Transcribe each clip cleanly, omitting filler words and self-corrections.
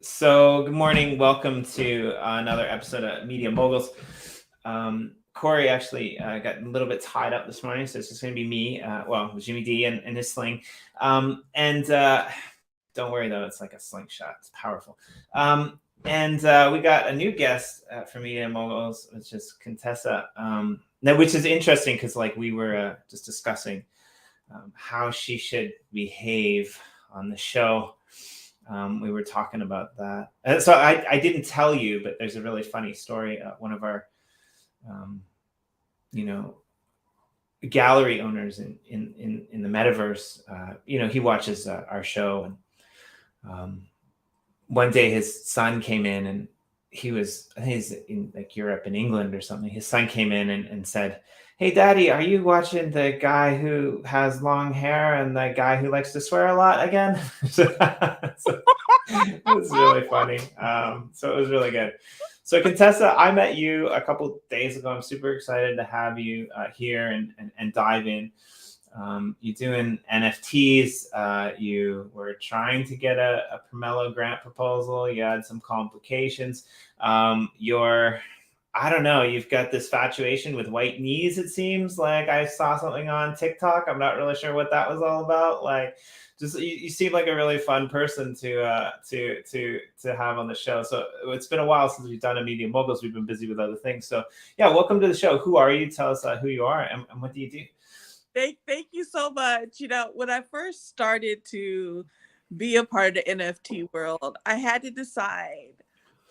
So, good morning. Welcome to another episode of Media Moguls. Corey actually got a little bit tied up this morning, so it's just going to be me, with Jimmy D and his sling. Don't worry, though, it's like a slingshot. It's powerful. And we got a new guest for Media Moguls, which is Contessa, which is interesting because we were just discussing how she should behave on the show. We were talking about that. So I didn't tell you, but there's a really funny story. One of our, gallery owners in the metaverse, he watches our show. And one day his son came in and I think he's in Europe and England or something. His son came in and said, "Hey, Daddy, are you watching the guy who has long hair and the guy who likes to swear a lot again?" So it was really funny. So it was really good. So Contessa, I met you a couple days ago. I'm super excited to have you here and dive in. You're doing NFTs. You were trying to get a Pomelo grant proposal. You had some complications. I don't know, you've got this infatuation with white knees, it seems. Like I saw something on TikTok. I'm not really sure what that was all about. Just you seem like a really fun person to have on the show. So it's been a while since we've done a Media Moguls. We've been busy with other things. So yeah, welcome to the show. Who are you? Tell us who you are and what do you do? Thank you so much. When I first started to be a part of the NFT world, I had to decide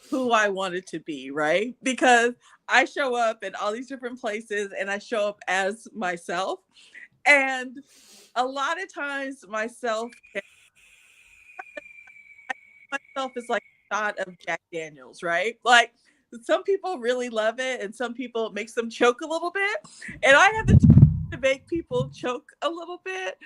who I wanted to be, right? Because I show up in all these different places and I show up as myself. And a lot of times myself is like a shot of Jack Daniels, right? Like some people really love it and some people it makes them choke a little bit. And I have the to make people choke a little bit.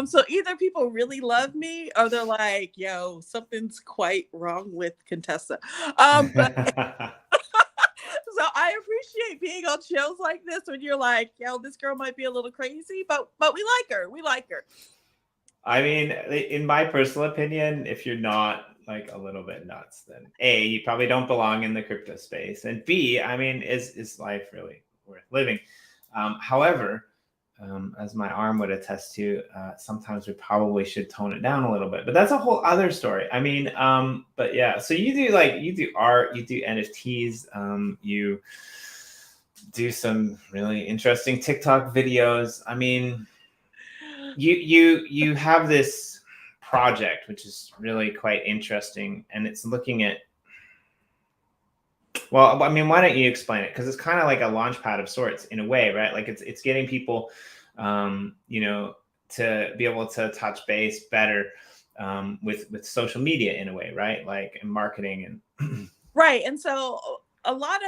So either people really love me or they're like, yo, something's quite wrong with Contessa. But so I appreciate being on shows like this when you're like, yo, this girl might be a little crazy, but we like her. We like her. I mean, in my personal opinion, if you're not a little bit nuts, then A, you probably don't belong in the crypto space, and B, I mean, is life really worth living? However, as my arm would attest to, sometimes we probably should tone it down a little bit, but that's a whole other story. I mean, but yeah, so you do art, you do NFTs, you do some really interesting TikTok videos. I mean, you have this project which is really quite interesting, and it's looking at, well, I mean, why don't you explain it? Because it's kind of like a launch pad of sorts in a way, right? Like it's getting people to be able to touch base better with social media in a way, right? Like in marketing and Right. And so a lot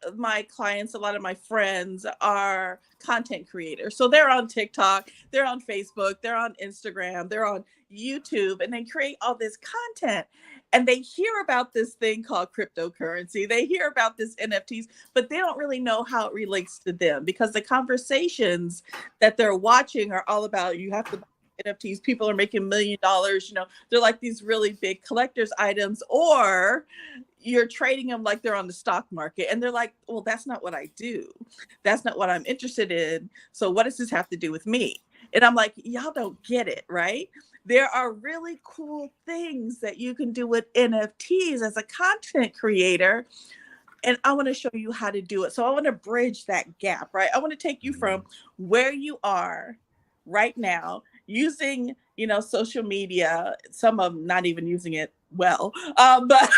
of my clients, a lot of my friends are content creators. So they're on TikTok, they're on Facebook, they're on Instagram, they're on YouTube, and they create all this content. And they hear about this thing called cryptocurrency. They hear about this NFTs, but they don't really know how it relates to them because the conversations that they're watching are all about you have to buy NFTs. People are making $1 million. They're like these really big collector's items, or you're trading them like they're on the stock market. And they're like, well, that's not what I do. That's not what I'm interested in. So what does this have to do with me? And I'm like, y'all don't get it, right? There are really cool things that you can do with NFTs as a content creator. And I want to show you how to do it. So I want to bridge that gap, right? I want to take you from where you are right now using, social media, some of them not even using it well. But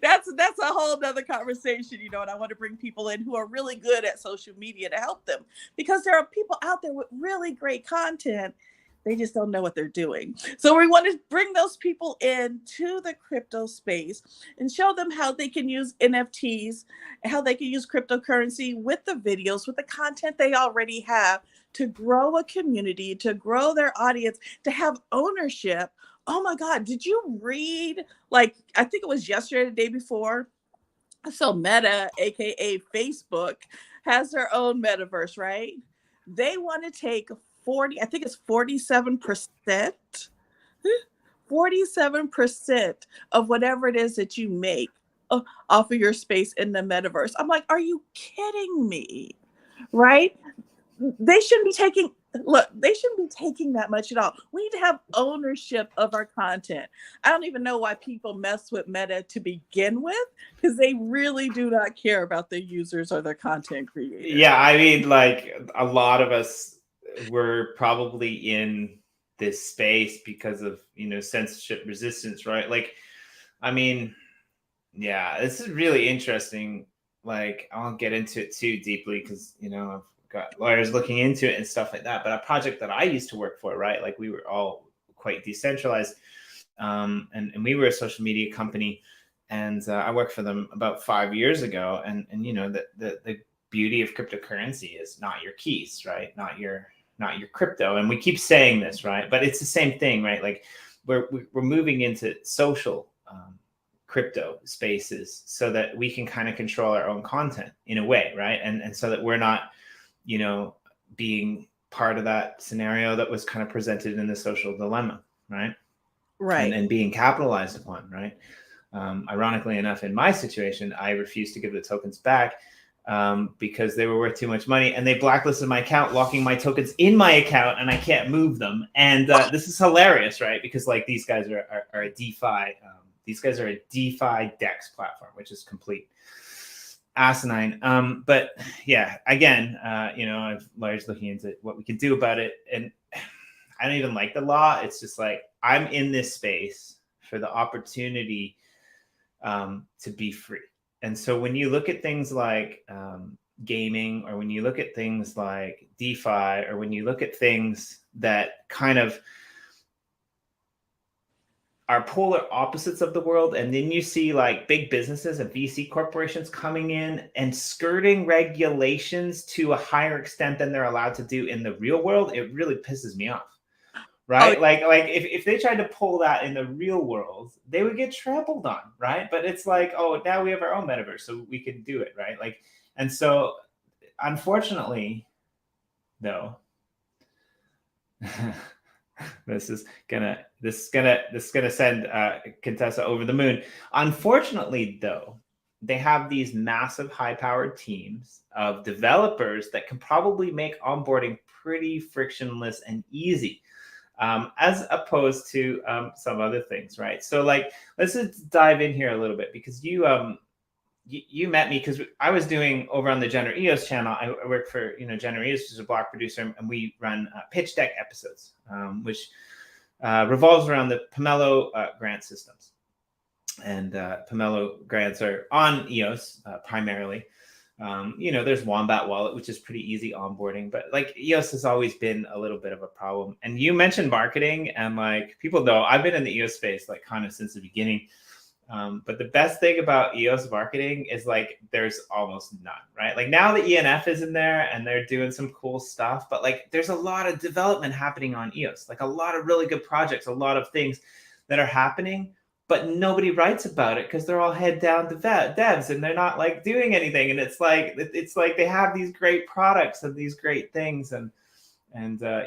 that's a whole nother conversation, and I want to bring people in who are really good at social media to help them because there are people out there with really great content. They just don't know what they're doing. So we want to bring those people into the crypto space and show them how they can use NFTs, how they can use cryptocurrency with the videos, with the content they already have to grow a community, to grow their audience, to have ownership. Oh my God, did you read, I think it was yesterday, the day before? So Meta, AKA Facebook, has their own metaverse, right? They want to take 40, I think it's 47%, 47% of whatever it is that you make off of your space in the metaverse. I'm like, are you kidding me? Right? They shouldn't be taking that much at all. We need to have ownership of our content. I don't even know why people mess with Meta to begin with, because they really do not care about their users or their content creators. Yeah, I mean, like a lot of us were probably in this space because of, censorship resistance, right? Like, I mean, yeah, this is really interesting. Like, I won't get into it too deeply because, I've got lawyers looking into it and stuff like that. But a project that I used to work for, right? Like, we were all quite decentralized, and we were a social media company, and I worked for them about 5 years ago. And the beauty of cryptocurrency is not your keys, right? Not your crypto. And we keep saying this, right? But it's the same thing, right? like we're moving into social crypto spaces so that we can kind of control our own content in a way, right? And so that we're not, being part of that scenario that was kind of presented in the social dilemma, right? Right. And being capitalized upon, right? Ironically enough, in my situation, I refused to give the tokens back because they were worth too much money, and they blacklisted my account, locking my tokens in my account, and I can't move them. And this is hilarious, right? Because like these guys are a DeFi. These guys are a DeFi DEX platform, which is complete asinine. But yeah, again, I've lawyers looking into what we can do about it, and I don't even like the law. It's just like I'm in this space for the opportunity to be free. And so when you look at things like gaming, or when you look at things like DeFi, or when you look at things that kind of are polar opposites of the world, and then you see like big businesses and VC corporations coming in and skirting regulations to a higher extent than they're allowed to do in the real world, it really pisses me off. Right? Like if they tried to pull that in the real world, they would get trampled on, right? But it's like, oh, now we have our own metaverse, so we can do it, right? Like, and so unfortunately, though, this is gonna send Contessa over the moon. Unfortunately, though, they have these massive high-powered teams of developers that can probably make onboarding pretty frictionless and easy, as opposed to some other things, right? So, like, let's just dive in here a little bit, because you met me because I was doing over on the Gener EOS channel. I work for Gener EOS, which is a block producer, and we run pitch deck episodes, which revolves around the Pomelo grant systems. And Pomelo grants are on EOS primarily. There's Wombat Wallet, which is pretty easy onboarding, but like EOS has always been a little bit of a problem. And you mentioned marketing, and like people know I've been in the EOS space like kind of since the beginning. But the best thing about EOS marketing is like there's almost none, right? Like now the ENF is in there and they're doing some cool stuff, but like there's a lot of development happening on EOS, like a lot of really good projects, a lot of things that are happening, but nobody writes about it because they're all head down devs and they're not like doing anything. And it's like they have these great products and these great things, and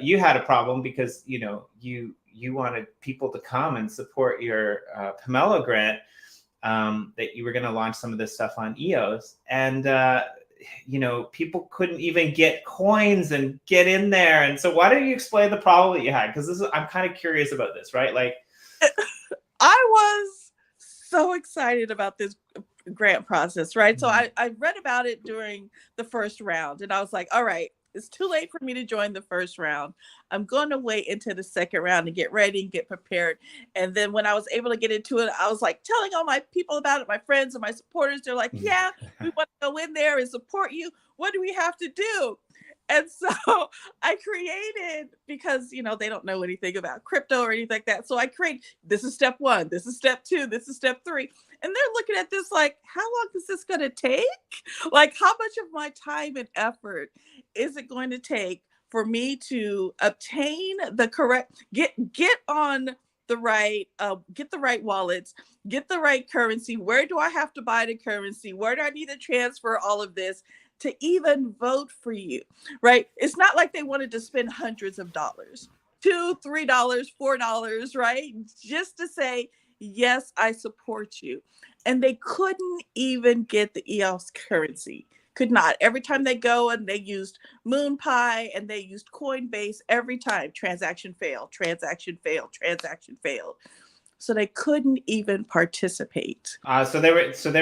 you had a problem because you wanted people to come and support your Pomelo grant, that you were going to launch some of this stuff on EOS, and people couldn't even get coins and get in there. And so why don't you explain the problem that you had? Because I'm kind of curious about this, right? Like I was so excited about this grant process, right? So I read about it during the first round, and I was like, all right, it's too late for me to join the first round. I'm going to wait into the second round and get ready and get prepared. And then when I was able to get into it, I was like telling all my people about it, my friends and my supporters. They're like, yeah, we want to go in there and support you. What do we have to do? And so I created, because, they don't know anything about crypto or anything like that. So I created, this is step 1, this is step 2, this is step 3. And they're looking at this like, how long is this going to take? Like, how much of my time and effort is it going to take for me to obtain the correct, get on the right, get the right wallets, get the right currency? Where do I have to buy the currency? Where do I need to transfer all of this to even vote for you, right? It's not like they wanted to spend hundreds of dollars. $2, $3, $4, right? Just to say, yes, I support you. And they couldn't even get the EOS currency. Could not. Every time they go and they used MoonPie and they used Coinbase, every time transaction failed, transaction failed, transaction failed. So they couldn't even participate. So they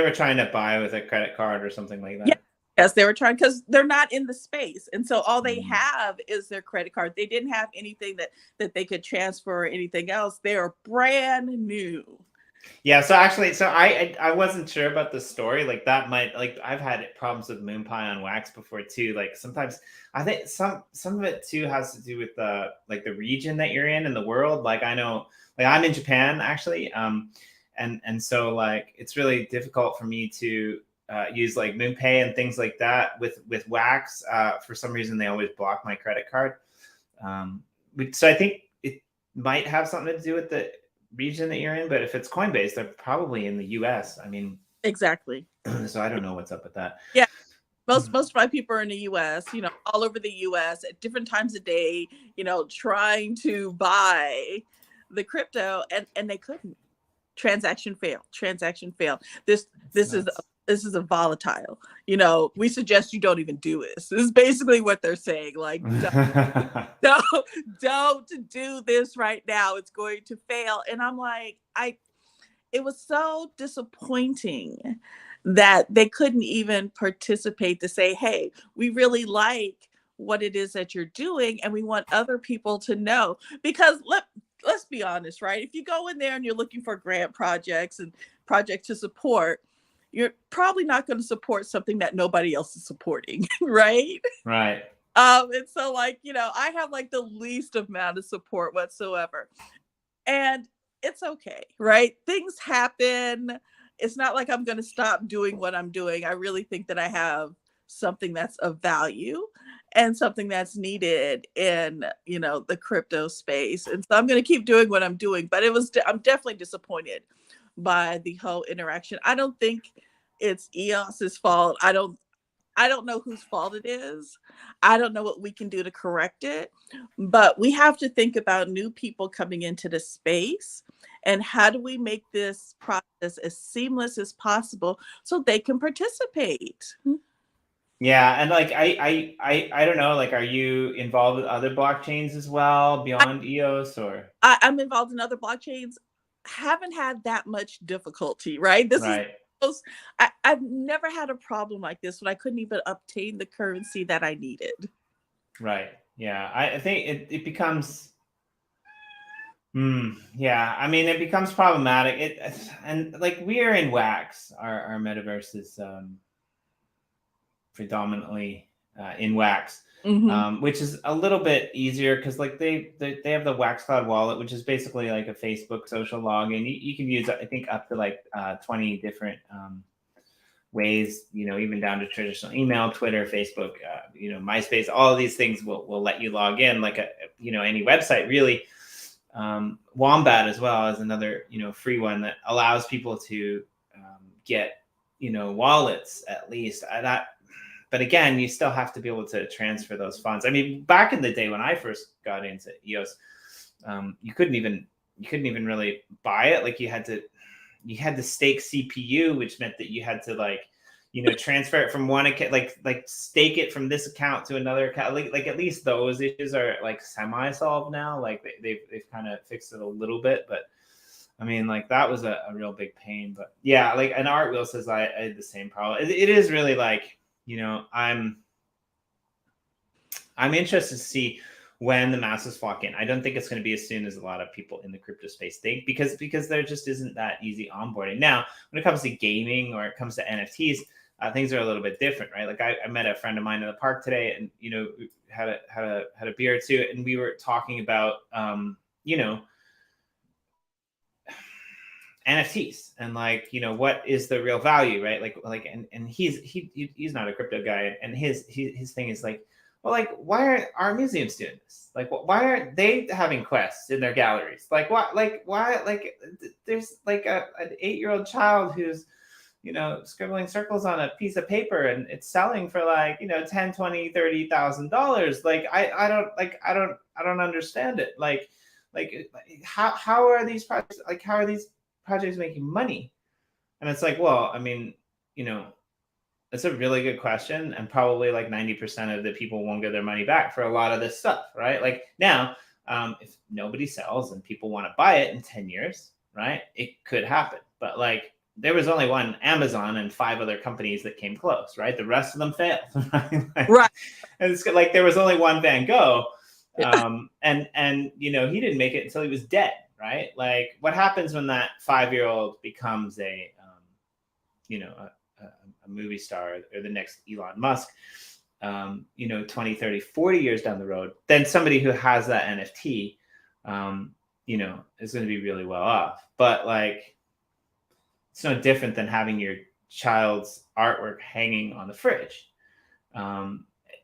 were trying to buy with a credit card or something like that. Yes, they were trying, because they're not in the space, and so all they have is their credit card. They didn't have anything that they could transfer or anything else. They are brand new. Yeah, so actually, I wasn't sure about the story. Like that might, like I've had problems with MoonPie on Wax before too. Like sometimes I think some of it too has to do with the like the region that you're in the world. Like I know, like I'm in Japan actually, and so like it's really difficult for me to use like MoonPay and things like that with Wax. For some reason, they always block my credit card. So I think it might have something to do with the region that you're in, but if it's Coinbase, they're probably in the US. I mean, exactly. So I don't know what's up with that. Yeah. Most of my people are in the US, all over the US at different times of day, trying to buy the crypto, and they couldn't. Transaction fail. This is a volatile. We suggest you don't even do this. This is basically what they're saying. Like, don't do this right now. It's going to fail. And I'm like, it was so disappointing that they couldn't even participate to say, hey, we really like what it is that you're doing, and we want other people to know. Because let's be honest, right? If you go in there and you're looking for grant projects and projects to support, you're probably not going to support something that nobody else is supporting, right? Right. And so like, I have like the least amount of support whatsoever. And it's okay, right? Things happen. It's not like I'm going to stop doing what I'm doing. I really think that I have something that's of value and something that's needed in, the crypto space. And so I'm going to keep doing what I'm doing, but I'm definitely disappointed by the whole interaction. I don't think it's EOS's fault. I don't know whose fault it is. I don't know what we can do to correct it, but we have to think about new people coming into the space and how do we make this process as seamless as possible so they can participate. Yeah, and like I don't know, like are you involved with other blockchains as well beyond EOS or? I'm involved in other blockchains. Haven't had that much difficulty, right? I've never had a problem like this when I couldn't even obtain the currency that I needed. Right. Yeah. I think it becomes yeah, I mean it becomes problematic. And like we are in Wax. Our metaverse is predominantly in Wax. Which is a little bit easier because like they have the Wax Cloud wallet, which is basically like a Facebook social login. You can use, I think, up to like 20 different ways, even down to traditional email, Twitter, Facebook, MySpace. All of these things will let you log in like any website really. Wombat as well is another free one that allows people to get wallets at least. But again, you still have to be able to transfer those funds. I mean, back in the day when I first got into EOS, you couldn't even really buy it. Like you had to stake CPU, which meant that you had to transfer it from one account, like stake it from this account to another account. Like at least those issues are like semi-solved now. Like they've kind of fixed it a little bit, but I mean, like that was a real big pain. But yeah, like an Art Wheel says I had the same problem. It is really like, I'm interested to see when the masses flock in. I don't think it's going to be as soon as a lot of people in the crypto space think, because there just isn't that easy onboarding. Now, when it comes to gaming or it comes to NFTs, things are a little bit different, right? Like I met a friend of mine in the park today, and had a beer or two, and we were talking about NFTs and what is the real value, right? And he's not a crypto guy, and his thing is like, well, like why aren't our museums doing this? Like why aren't they having quests in their galleries? Like why there's like an 8-year-old child who's scribbling circles on a piece of paper and it's selling for like, 10, 20, $30,000. Like, I don't understand it. Like how are these projects, making money? And it's like, well, I mean, it's a really good question. And probably like 90% of the people won't get their money back for a lot of this stuff, right? Like now, if nobody sells and people want to buy it in 10 years, right, it could happen. But like, there was only one Amazon and 5 other companies that came close, right? The rest of them failed, right? Right. And it's like there was only one Van Gogh, and he didn't make it until he was dead, right? Like, what happens when that 5-year-old becomes a movie star or the next Elon Musk? 20, 30, 40 years down the road, then somebody who has that NFT, is going to be really well off. But like, it's no different than having your child's artwork hanging on the fridge.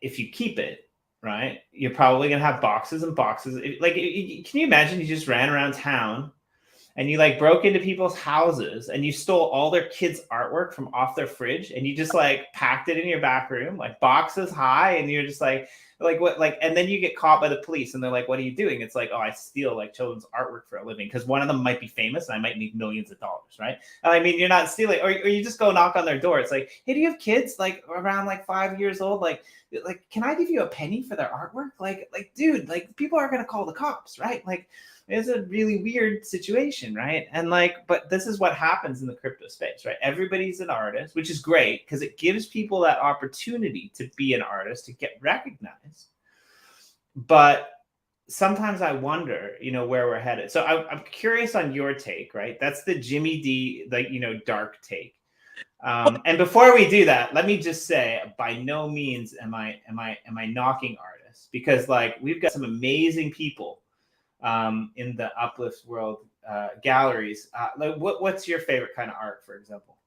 If you keep it, right, you're probably going to have boxes and boxes. Can you imagine you just ran around town and you like broke into people's houses and you stole all their kids' artwork from off their fridge and you just like packed it in your back room, like boxes high, and you're just like what, like, and then you get caught by the police and they're like, what are you doing? It's like, oh, I steal like children's artwork for a living because one of them might be famous and I might make millions of dollars, right? I mean, you're not stealing, or you just go knock on their door. It's like, hey, do you have kids like around like 5 years old? Like, can I give you a penny for their artwork? Like, dude, like people are gonna call the cops, right? Like, it's a really weird situation, right? And like, but this is what happens in the crypto space, right? Everybody's an artist, which is great because it gives people that opportunity to be an artist, to get recognized. But sometimes I wonder, where we're headed. So I'm curious on your take, right? That's the Jimmy D, like, dark take. And before we do that, let me just say, by no means am I knocking artists, because like we've got some amazing people in the Uplift world galleries. Like what's your favorite kind of art, for example?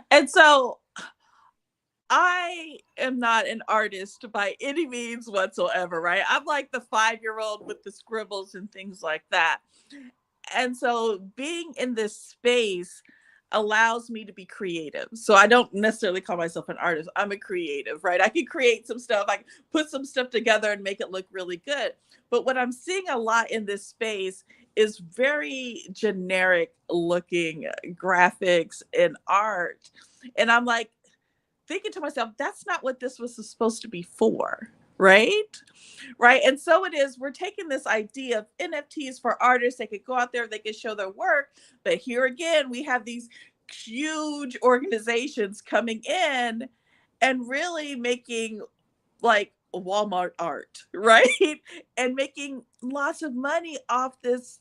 And so I am not an artist by any means whatsoever, right? I'm like the 5-year-old with the scribbles and things like that. And so being in this space allows me to be creative. So I don't necessarily call myself an artist. I'm a creative, right? I can create some stuff. I can put some stuff together and make it look really good. But what I'm seeing a lot in this space is very generic looking graphics and art. And I'm like thinking to myself, that's not what this was supposed to be for. Right. And so it is. We're taking this idea of NFTs for artists. They could go out there, they could show their work. But here again, we have these huge organizations coming in and really making like Walmart art, right? And making lots of money off this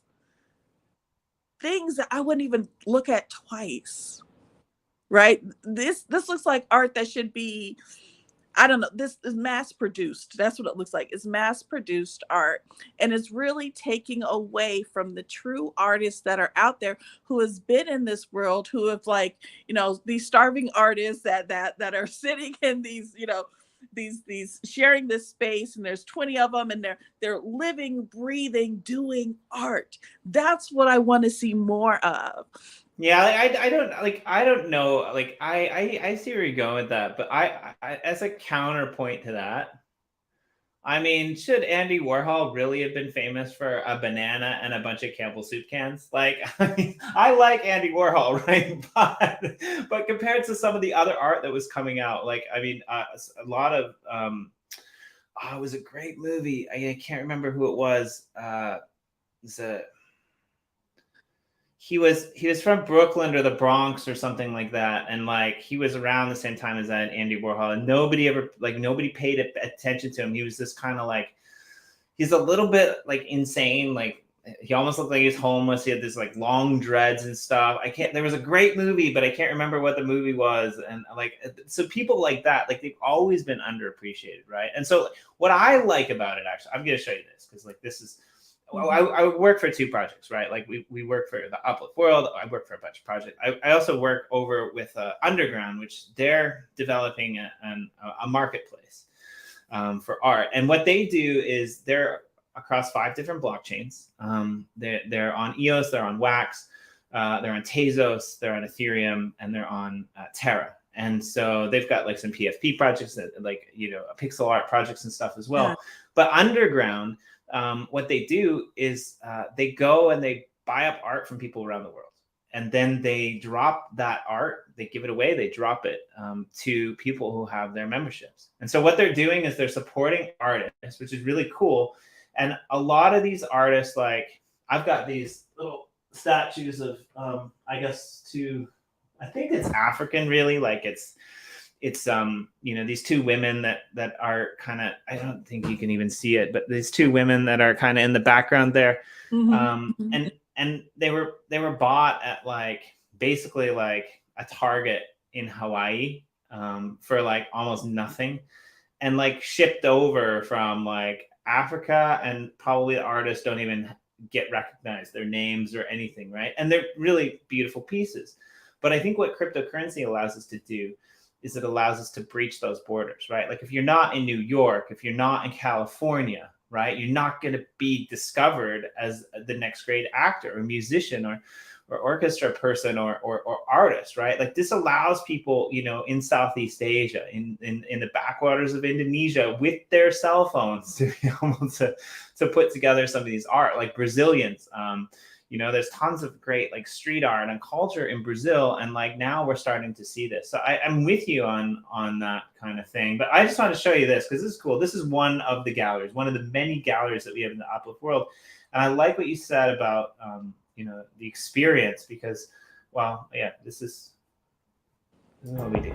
things that I wouldn't even look at twice. Right. This looks like art that should be, I don't know, this is mass produced. That's what it looks like. It's mass produced art. And it's really taking away from the true artists that are out there who has been in this world, who have like, these starving artists that are sitting in these, these sharing this space, and there's 20 of them, and they're living, breathing, doing art. That's what I want to see more of. Yeah, I don't know. Like I see where you're going with that, but I as a counterpoint to that, I mean, should Andy Warhol really have been famous for a banana and a bunch of Campbell soup cans? Like, I mean, I like Andy Warhol, right? But compared to some of the other art that was coming out, like, I mean, a lot of it was a great movie. I can't remember who it was. He was from Brooklyn or the Bronx or something like that, and like he was around the same time as that Andy Warhol, and nobody paid attention to him. He was this kind of like, he's a little bit like insane, like he almost looked like he was homeless. He had this like long dreads and stuff. There was a great movie, but I can't remember what the movie was. And like, so people like that, like they've always been underappreciated, right? And so what I like about it, actually, I'm going to show you this because like this is. Well, I work for 2 projects, right? Like we work for the Uplift World. I work for a bunch of projects. I also work over with Underground, which they're developing a marketplace for art. And what they do is they're across 5 different blockchains. They're on EOS, they're on Wax, they're on Tezos, they're on Ethereum, and they're on Terra. And so they've got like some PFP projects that like, pixel art projects and stuff as well. Yeah. But underground, what they do is they go and they buy up art from people around the world. And then they drop that art, they give it away, they drop it to people who have their memberships. And so what they're doing is they're supporting artists, which is really cool. And a lot of these artists, like I've got these little statues of, I think it's African really, like it's these two women that are kind of, I don't think you can even see it, but these two women that are kind of in the background there. Mm-hmm. And they were bought at like basically like a Target in Hawaii for like almost nothing, and like shipped over from like Africa, and probably the artists don't even get recognized, their names or anything, right? And they're really beautiful pieces. But I think what cryptocurrency allows us to do is it allows us to breach those borders, right? Like if you're not in New York, if you're not in California, right, you're not going to be discovered as the next great actor or musician or orchestra person or artist, right? Like this allows people, in Southeast Asia, in the backwaters of Indonesia, with their cell phones to be able to put together some of these art, like Brazilians. There's tons of great like street art and culture in Brazil, and like now we're starting to see this. So I'm with you on that kind of thing. But I just want to show you this because this is cool. This is one of the galleries, one of the many galleries that we have in the Uplift world. And I like what you said about the experience, because, well, yeah, this is what we do.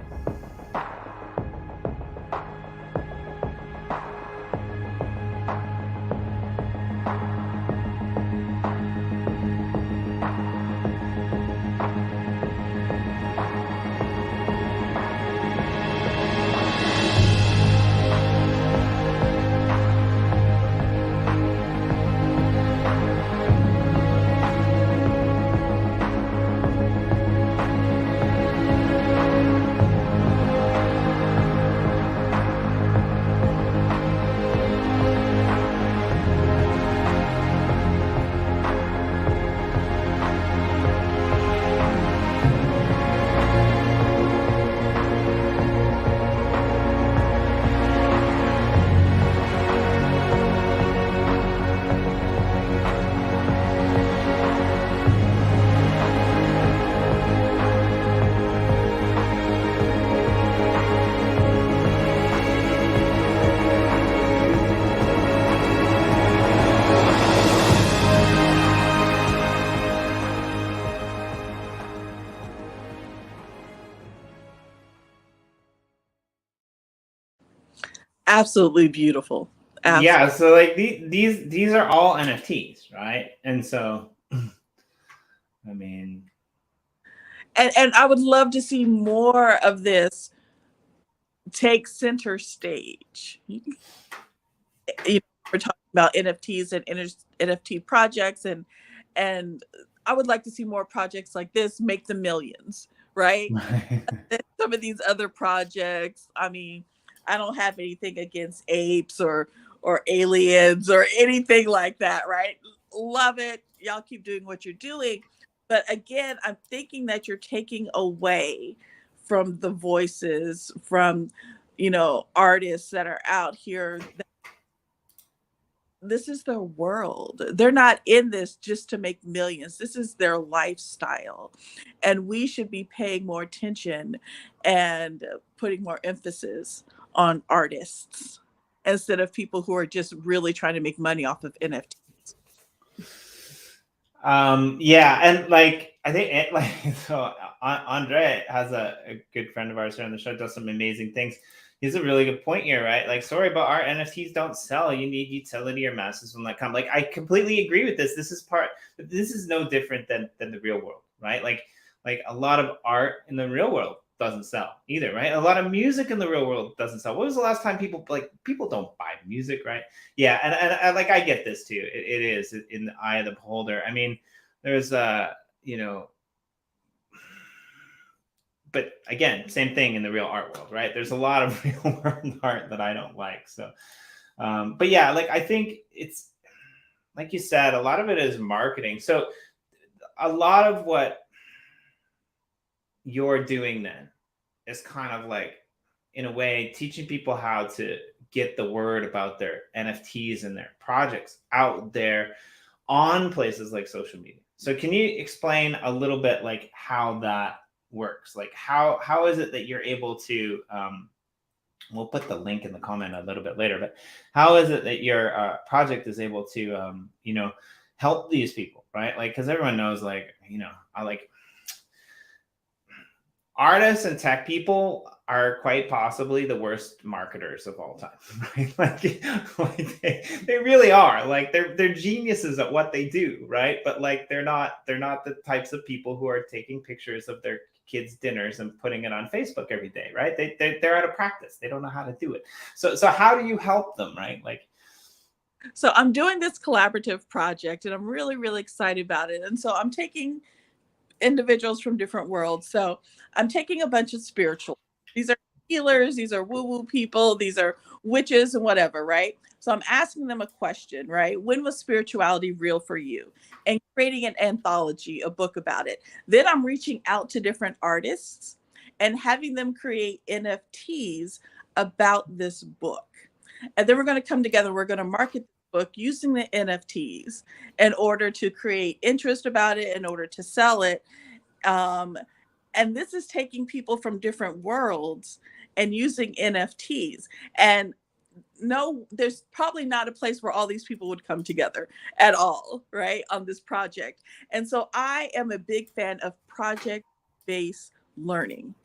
Absolutely beautiful. Absolutely. Yeah, so like these are all NFTs, right? And so, I mean, and I would love to see more of this take center stage. We're talking about NFTs and NFT projects, and I would like to see more projects like this make the millions, right? Some of these other projects, I mean, I don't have anything against apes or aliens or anything like that, right? Love it. Y'all keep doing what you're doing. But again, I'm thinking that you're taking away from the voices from, artists that are out here. This is their world. They're not in this just to make millions. This is their lifestyle. And we should be paying more attention and putting more emphasis on artists instead of people who are just really trying to make money off of NFTs. Yeah, and like I think so Andre has a good friend of ours here on the show, does some amazing things. He's a really good point here, right? Like, sorry, but our NFTs don't sell. You need utility or masses from that come. Like, I completely agree with this. This is no different than the real world, right? Like a lot of art in the real world doesn't sell either, right? A lot of music in the real world doesn't sell. When was the last time people don't buy music, right? Yeah, and like I get this too. It is in the eye of the beholder. I mean, there's but again, same thing in the real art world, right? There's a lot of real world art that I don't like. So, but yeah, like I think it's like you said, a lot of it is marketing. So a lot of what you're doing then is kind of like, in a way, teaching people how to get the word about their NFTs and their projects out there on places like social media. So can you explain a little bit like how that works? Like how is it that you're able to, we'll put the link in the comment a little bit later, but how is it that your project is able to, help these people, right? Like, because everyone knows, like, I like artists and tech people are quite possibly the worst marketers of all time, right? Like they really are. Like they're geniuses at what they do, right? But like they're not the types of people who are taking pictures of their kids' dinners and putting it on Facebook every day, right? They're out of practice. They don't know how to do it. So how do you help them, right? Like, so I'm doing this collaborative project, and I'm really, really excited about it. And so I'm taking individuals from different worlds. So I'm taking a bunch of spiritual. These are healers, these are woo-woo people, these are witches and whatever, right? So I'm asking them a question, right? When was spirituality real for you? And creating an anthology, a book about it. Then I'm reaching out to different artists and having them create NFTs about this book. And then we're going to come together, we're going to market the book using the NFTs in order to create interest about it, in order to sell it. And this is taking people from different worlds and using NFTs. And no, there's probably not a place where all these people would come together at all, right, on this project. And so I am a big fan of project-based learning.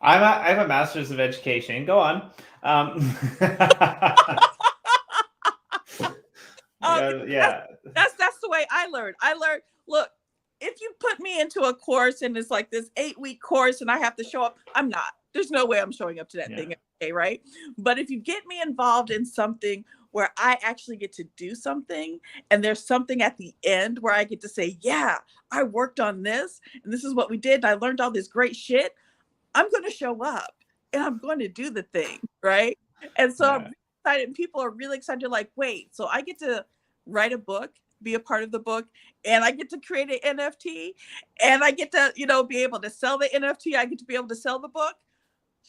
I have a master's of education. Go on. Yeah. That's the way I learned. Look, if you put me into a course and it's like this 8-week course and I have to show up, I'm not. There's no way I'm showing up to that thing every day, right? But if you get me involved in something where I actually get to do something, and there's something at the end where I get to say, yeah, I worked on this, and this is what we did, and I learned all this great shit, I'm going to show up and I'm going to do the thing, right? And so I'm excited, and people are really excited. They're like, wait, so I get to write a book, be a part of the book, and I get to create an NFT, and I get to, be able to sell the NFT. I get to be able to sell the book.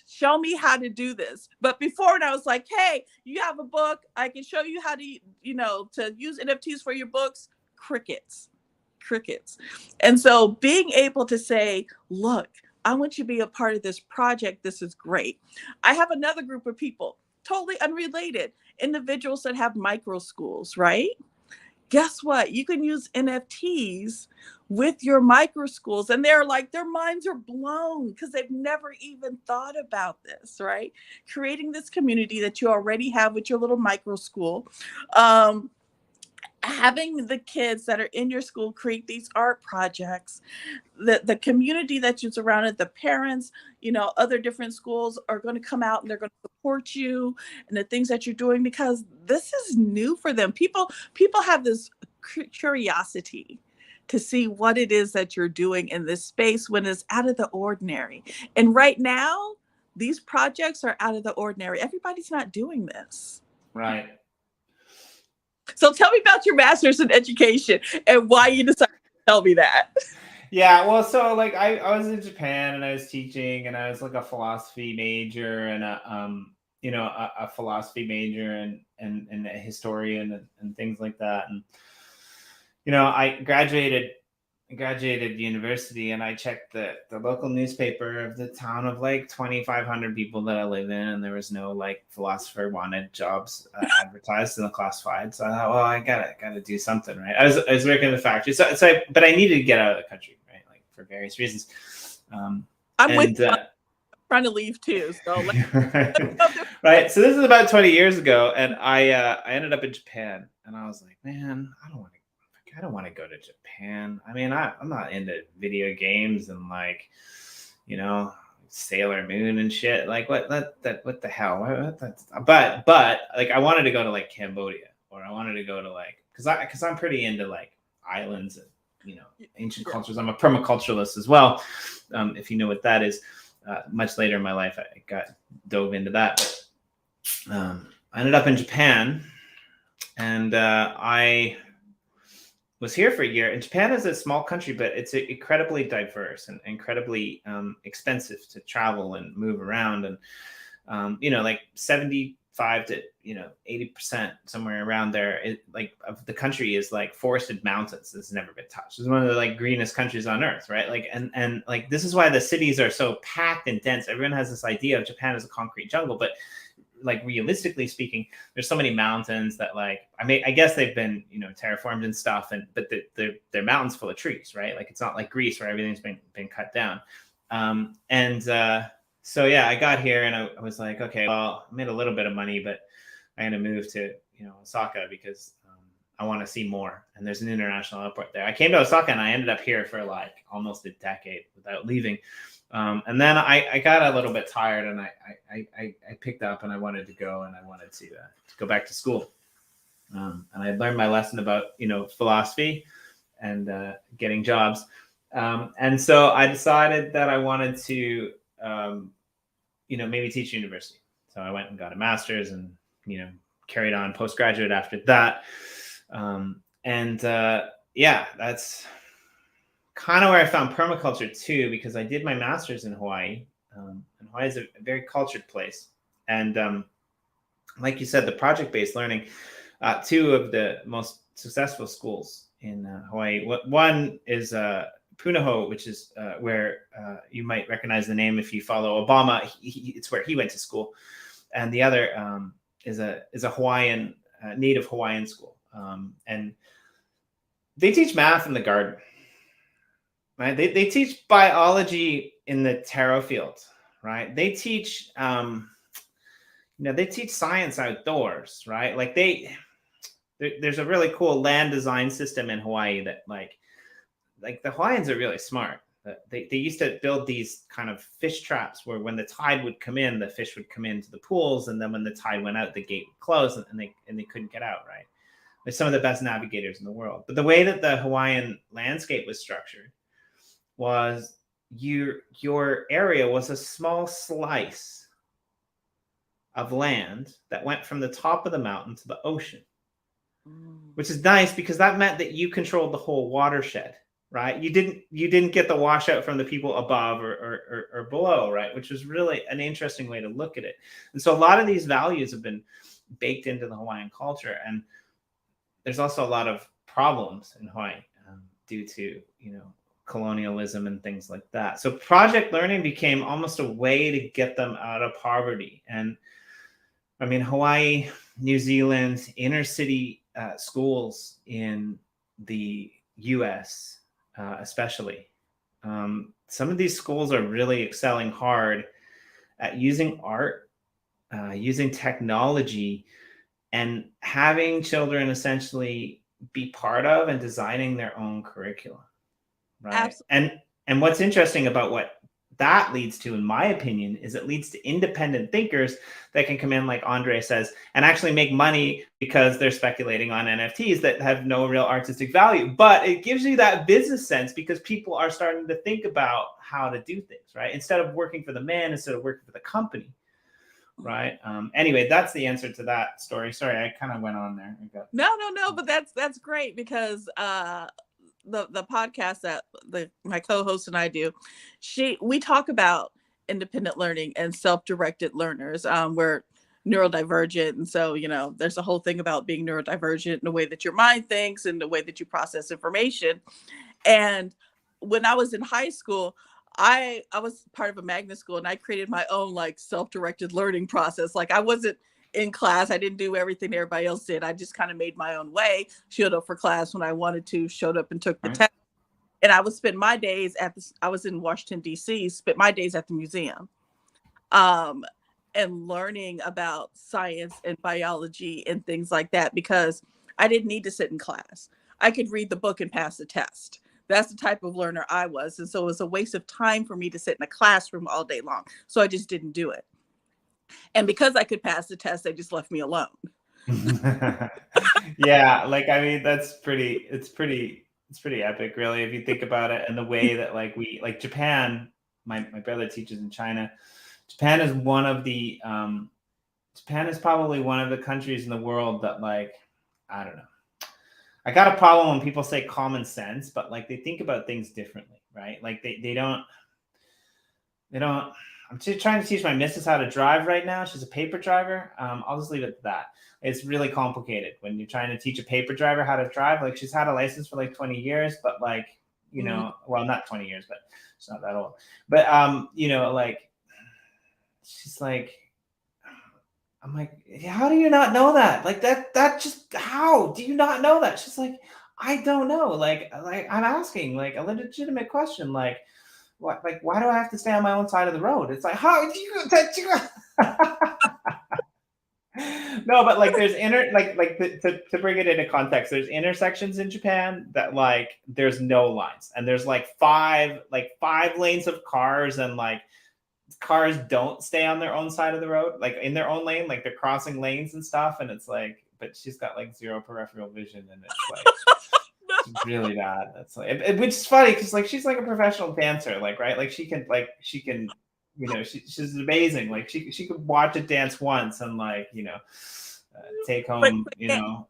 Show me how to do this. But before, and I was like, hey, you have a book, I can show you how to, to use NFTs for your books. Crickets. And so being able to say, look, I want you to be a part of this project. This is great. I have another group of people, totally unrelated, individuals that have micro schools, right? Guess what? You can use NFTs with your micro schools, and they're like, their minds are blown because they've never even thought about this, right? Creating this community that you already have with your little micro school. Having the kids that are in your school create these art projects, the community that you surrounded, the parents, other different schools are going to come out and they're going to support you and the things that you're doing, because this is new for them. People have this curiosity to see what it is that you're doing in this space when it's out of the ordinary. And right now, these projects are out of the ordinary. Everybody's not doing this. Right. So tell me about your master's in education and why you decided to tell me that. Yeah, well, so like I was in Japan and I was teaching, and I was like a philosophy major and a philosophy major and a historian and things like that. And I graduated university, and I checked the local newspaper of the town of like 2,500 people that I live in, and there was no like philosopher wanted jobs advertised in the classified. So I thought, well, I gotta do something, right? I was working in the factory, but I needed to get out of the country, right? Like for various reasons. I'm with you. I'm trying to leave too. So right. So this is about 20 years ago, and I ended up in Japan, and I was like, man, I don't want to go to Japan. I mean, I'm not into video games and like, Sailor Moon and shit. Like what the hell? But like I wanted to go to like Cambodia, or I wanted to go to like, cause I'm pretty into like islands and, ancient cultures. I'm a permaculturalist as well. If you know what that is, much later in my life, I dove into that. But, I ended up in Japan, and I was here for a year. And Japan is a small country, but it's incredibly diverse and incredibly expensive to travel and move around. And like 75 to 80% somewhere around there, of the country is like forested mountains. It's never been touched. It's one of the like greenest countries on earth, right? Like and like this is why the cities are so packed and dense. Everyone has this idea of Japan as a concrete jungle, but like realistically speaking, there's so many mountains that like I guess they've been terraformed and stuff, but they're mountains full of trees, right? Like it's not like Greece where everything's been cut down. So yeah, I got here and I was like, okay, well, I made a little bit of money, but I'm gonna move to Osaka because I want to see more. And there's an international airport there. I came to Osaka and I ended up here for like almost a decade without leaving. And then I got a little bit tired and I picked up and I wanted to go and I wanted to go back to school. And I learned my lesson about, philosophy and getting jobs. And so I decided that I wanted to, maybe teach university. So I went and got a master's and, carried on postgraduate after that. Yeah, that's kind of where I found permaculture too, because I did my master's in Hawaii. And Hawaii is a very cultured place. And like you said, the project-based learning, two of the most successful schools in Hawaii. One is Punahou, which is where you might recognize the name if you follow Obama. It's where he went to school. And the other is a Hawaiian, native Hawaiian school. And they teach math in the garden. Right? They teach biology in the taro field, right? They teach, they teach science outdoors, right? Like there's a really cool land design system in Hawaii that like the Hawaiians are really smart. They used to build these kind of fish traps where when the tide would come in, the fish would come into the pools, and then when the tide went out, the gate would close, and they couldn't get out, right? They're some of the best navigators in the world. But the way that the Hawaiian landscape was structured was your area was a small slice of land that went from the top of the mountain to the ocean, which is nice because that meant that you controlled the whole watershed, right? You didn't get the washout from the people above or below, right? Which was really an interesting way to look at it. And so a lot of these values have been baked into the Hawaiian culture. And there's also a lot of problems in Hawaii due to, colonialism and things like that. So project learning became almost a way to get them out of poverty. And I mean, Hawaii, New Zealand, inner city schools in the US, especially, some of these schools are really excelling hard at using art, using technology, and having children essentially be part of and designing their own curriculum. Right. Absolutely. And what's interesting about what that leads to, in my opinion, is it leads to independent thinkers that can come in, like Andre says, and actually make money because they're speculating on NFTs that have no real artistic value. But it gives you that business sense because people are starting to think about how to do things, right? Instead of working for the man, instead of working for the company. Right. Anyway, that's the answer to that story. Sorry, I kind of went on there. No, but that's great because the podcast that my co-host and I do, we talk about independent learning and self-directed learners. We're neurodivergent, and so there's a whole thing about being neurodivergent in the way that your mind thinks and the way that you process information. And when I was in high school, I was part of a magnet school, and I created my own like self-directed learning process. Like I wasn't in class. I didn't do everything everybody else did. I just kind of made my own way, showed up for class when I wanted to, showed up and took the test. And I would spend my days I was in Washington, D.C., spent my days at the museum and learning about science and biology and things like that, because I didn't need to sit in class. I could read the book and pass the test. That's the type of learner I was. And so it was a waste of time for me to sit in a classroom all day long. So I just didn't do it. And because I could pass the test, they just left me alone. Yeah, like I mean, it's pretty epic, really, if you think about it. And the way that like Japan, my brother teaches in China. Japan is probably one of the countries in the world that, like, I don't know, I got a problem when people say common sense, but like they think about things differently, right? Like they don't. I'm trying to teach my missus how to drive right now. She's a paper driver. I'll just leave it at that. It's really complicated when you're trying to teach a paper driver how to drive. Like she's had a license for like 20 years, but like, you know, well, not 20 years, but it's not that old. But, you know, like she's like, I'm like, how do you not know that? Like that just, how do you not know that? She's like, I don't know. Like I'm asking like a legitimate question. Like, what, like, why do I have to stay on my own side of the road? It's like, how do you no, but like there's to bring it into context, there's intersections in Japan that like there's no lines, and there's like five lanes of cars, and like cars don't stay on their own side of the road, like in their own lane, like they're crossing lanes and stuff, and it's like, but she's got like zero peripheral vision, and it's like it's really bad. That's like, which is funny because like she's like a professional dancer, like, right, like she can you know, she's amazing. Like she could watch it dance once and like, you know, take home, you know,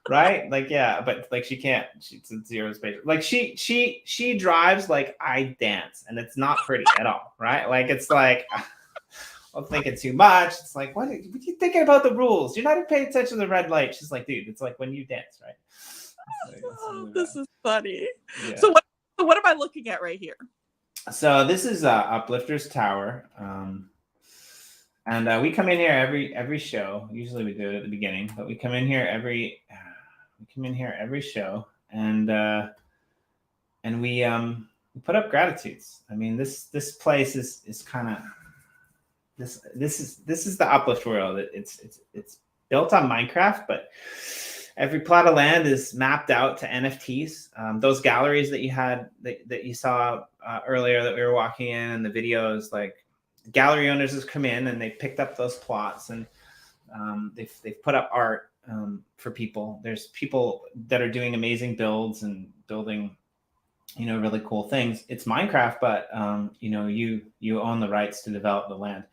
right? Like, yeah, but like she can't. She's at zero space. Like she drives like I dance, and it's not pretty at all, right? Like it's like I'm thinking too much. It's like, what are you thinking about the rules? You're not paying attention to the red light. She's like, dude, it's like when you dance, right? Like, oh, this is funny. Yeah. So what am I looking at right here? So this is Uplifters Tower, and we come in here every show. Usually we do it at the beginning, but we come in here every show, and we put up gratitudes. I mean, this place is kind of this is the Uplift world. It's built on Minecraft, but every plot of land is mapped out to NFTs. Those galleries that you had that you saw earlier that we were walking in, and the videos, like gallery owners has come in and they picked up those plots, and they've put up art for people. There's people that are doing amazing builds and building, you know, really cool things. It's Minecraft, but you know, you own the rights to develop the land.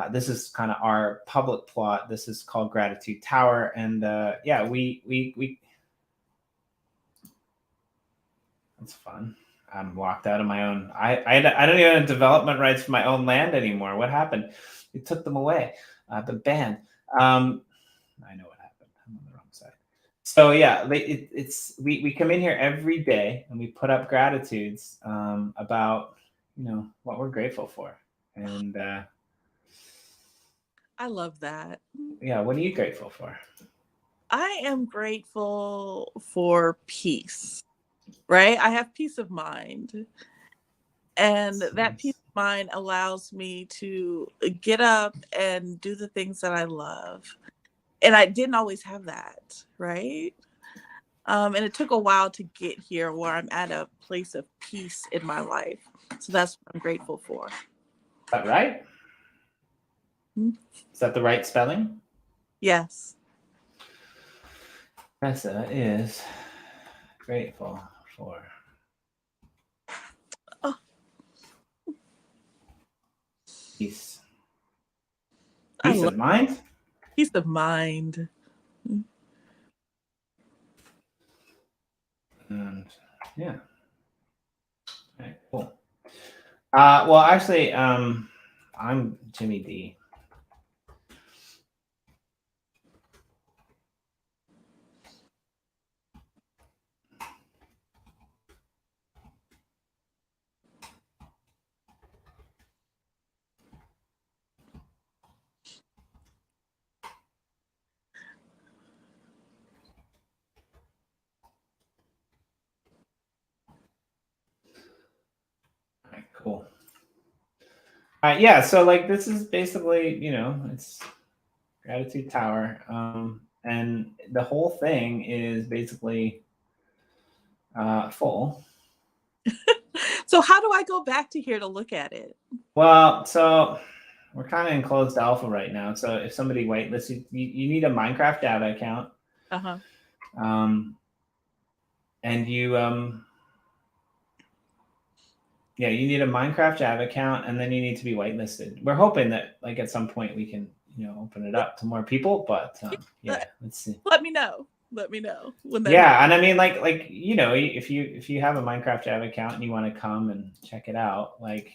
This is kind of our public plot. This is called Gratitude Tower, and yeah, we that's fun. I'm locked out of my own. I don't even have development rights for my own land anymore. What happened? They took them away. The ban. I know what happened. I'm on the wrong side. So yeah, we come in here every day and we put up gratitudes about, you know, what we're grateful for, and I love that. yeah, what are you grateful for? I am grateful for peace, right? I have peace of mind. And that peace of mind allows me to get up and do the things that I love. And I didn't always have that, right? And it took a while to get here where I'm at a place of peace in my life. So that's what I'm grateful for. Is that right? Is that the right spelling? Yes. Tessa is grateful for peace. Peace of mind? Peace of mind. And yeah. All right, cool. Well, actually, I'm Jimmy D. All right, cool. Yeah, so like this is basically, you know, it's Gratitude Tower, and the whole thing is basically full. So how do I go back to here to look at it? Well, so we're kind of in closed alpha right now. So if somebody whitelists you need a Minecraft data account. Uh-huh. And you yeah, you need a Minecraft Java account, and then you need to be whitelisted. We're hoping that like at some point we can, you know, open it up to more people, but yeah, let's see. Let me know. Let me know when that. Yeah, and I mean, like you know, if you have a Minecraft Java account and you want to come and check it out, like,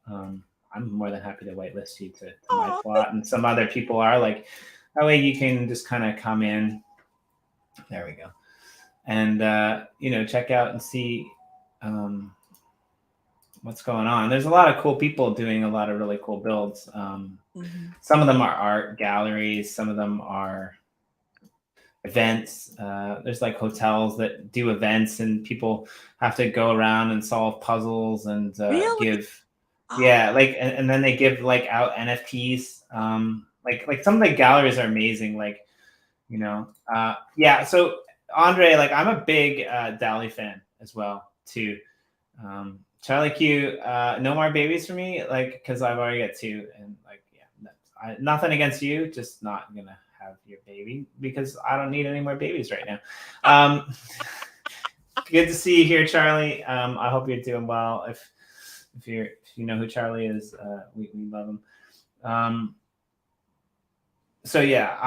I'm more than happy to whitelist you to my Oh, plot, and some other people are like, that way you can just kind of come in. There we go, and you know, check out and see what's going on. There's a lot of cool people doing a lot of really cool builds. Some of them are art galleries, some of them are events. There's like hotels that do events, and people have to go around and solve puzzles and really? give, Oh, yeah, like, and then they give like out NFTs. Like some of the galleries are amazing. Like, you know, yeah. So Andre, like, I'm a big Dali fan as well too. Charlie Q, no more babies for me, like, because I've already got two, and like, yeah, nothing against you, just not gonna have your baby because I don't need any more babies right now. Good to see you here, Charlie. I hope you're doing well. If you know who Charlie is, we love him. So yeah,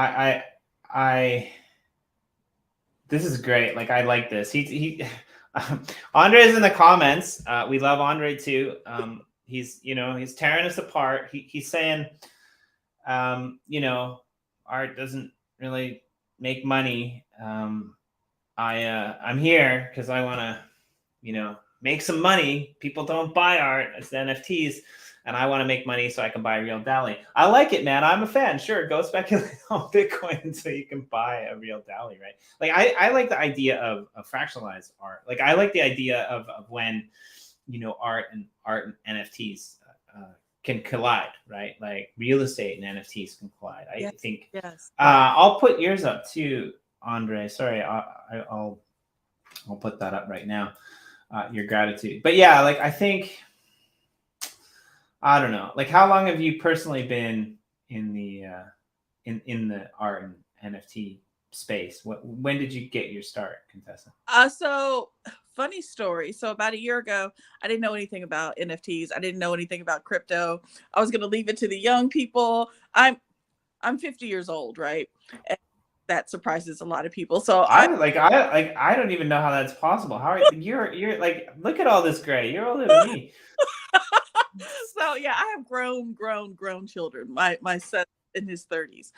I this is great. Like, I like this. He Andre's in the comments. We love Andre too. He's, you know, he's tearing us apart. He's saying, you know, art doesn't really make money. I'm here because I want to, you know, make some money. People don't buy art. It's the NFTs. And I want to make money so I can buy a real Dali. I like it, man. I'm a fan. Sure, go speculate on Bitcoin so you can buy a real Dali, right? Like, I like the idea of fractionalized art. Like, I like the idea of when, you know, art and NFTs can collide, right? Like, real estate and NFTs can collide. I think. Yes. I'll put yours up too, Andre. Sorry, I'll put that up right now. Your gratitude, but yeah, like, I think. I don't know. Like, how long have you personally been in the in the art and NFT space? When did you get your start, Contessa? So funny story. So about a year ago, I didn't know anything about NFTs. I didn't know anything about crypto. I was going to leave it to the young people. I'm 50 years old, right? And that surprises a lot of people. So I don't even know how that's possible. How are you're like, look at all this gray. You're older than me. So yeah, I have grown children. My son in his 30s.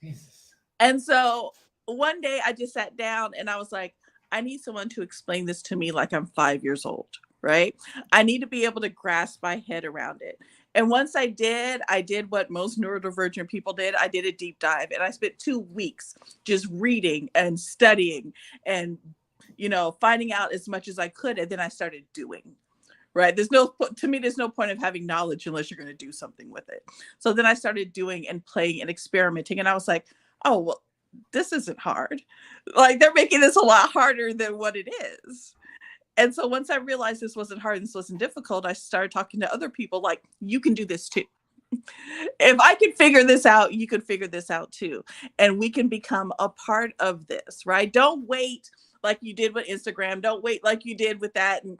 Jesus. And so one day I just sat down and I was like, I need someone to explain this to me like I'm 5 years old, right? I need to be able to grasp my head around it. And once I did what most neurodivergent people did. I did a deep dive, and I spent 2 weeks just reading and studying and, you know, finding out as much as I could. And then I started doing. Right. There's no point of having knowledge unless you're going to do something with it. So then I started doing and playing and experimenting. And I was like, oh, well, this isn't hard. Like, they're making this a lot harder than what it is. And so once I realized this wasn't hard and this wasn't difficult, I started talking to other people like, you can do this too. If I could figure this out, you could figure this out too. And we can become a part of this, right? Don't wait like you did with Instagram. Don't wait like you did with that and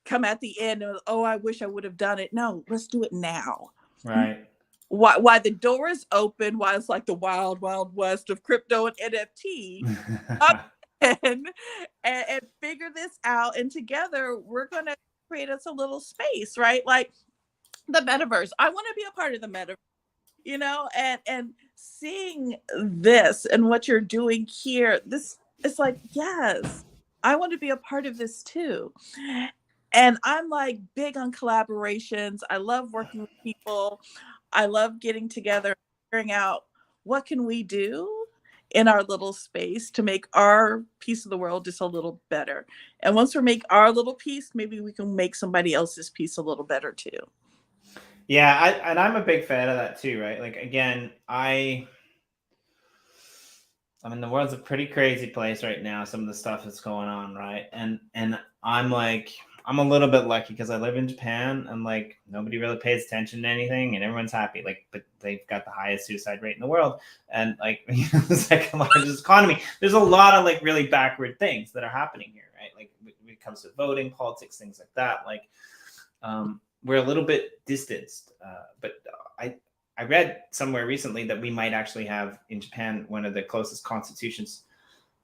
come at the end and, oh, I wish I would have done it. No, let's do it now. Right. Why the door is open, why it's like the wild west of crypto and NFT, and figure this out. And together we're going to create us a little space, right? Like the metaverse. I want to be a part of the metaverse, you know, and seeing this and what you're doing here, this is like, yes, I want to be a part of this too. And I'm like big on collaborations. I love working with people. I love getting together, figuring out what can we do in our little space to make our piece of the world just a little better. And once we make our little piece, maybe we can make somebody else's piece a little better too. Yeah, I'm a big fan of that too, right? Like, again, I mean, the world's a pretty crazy place right now, some of the stuff that's going on, right? And I'm like, I'm a little bit lucky because I live in Japan, and like, nobody really pays attention to anything and everyone's happy. Like, but they've got the highest suicide rate in the world, and like, you know, the second largest economy. There's a lot of like really backward things that are happening here, right? Like, when it comes to voting, politics, things like that. Like, we're a little bit distanced, but I read somewhere recently that we might actually have in Japan one of the closest constitutions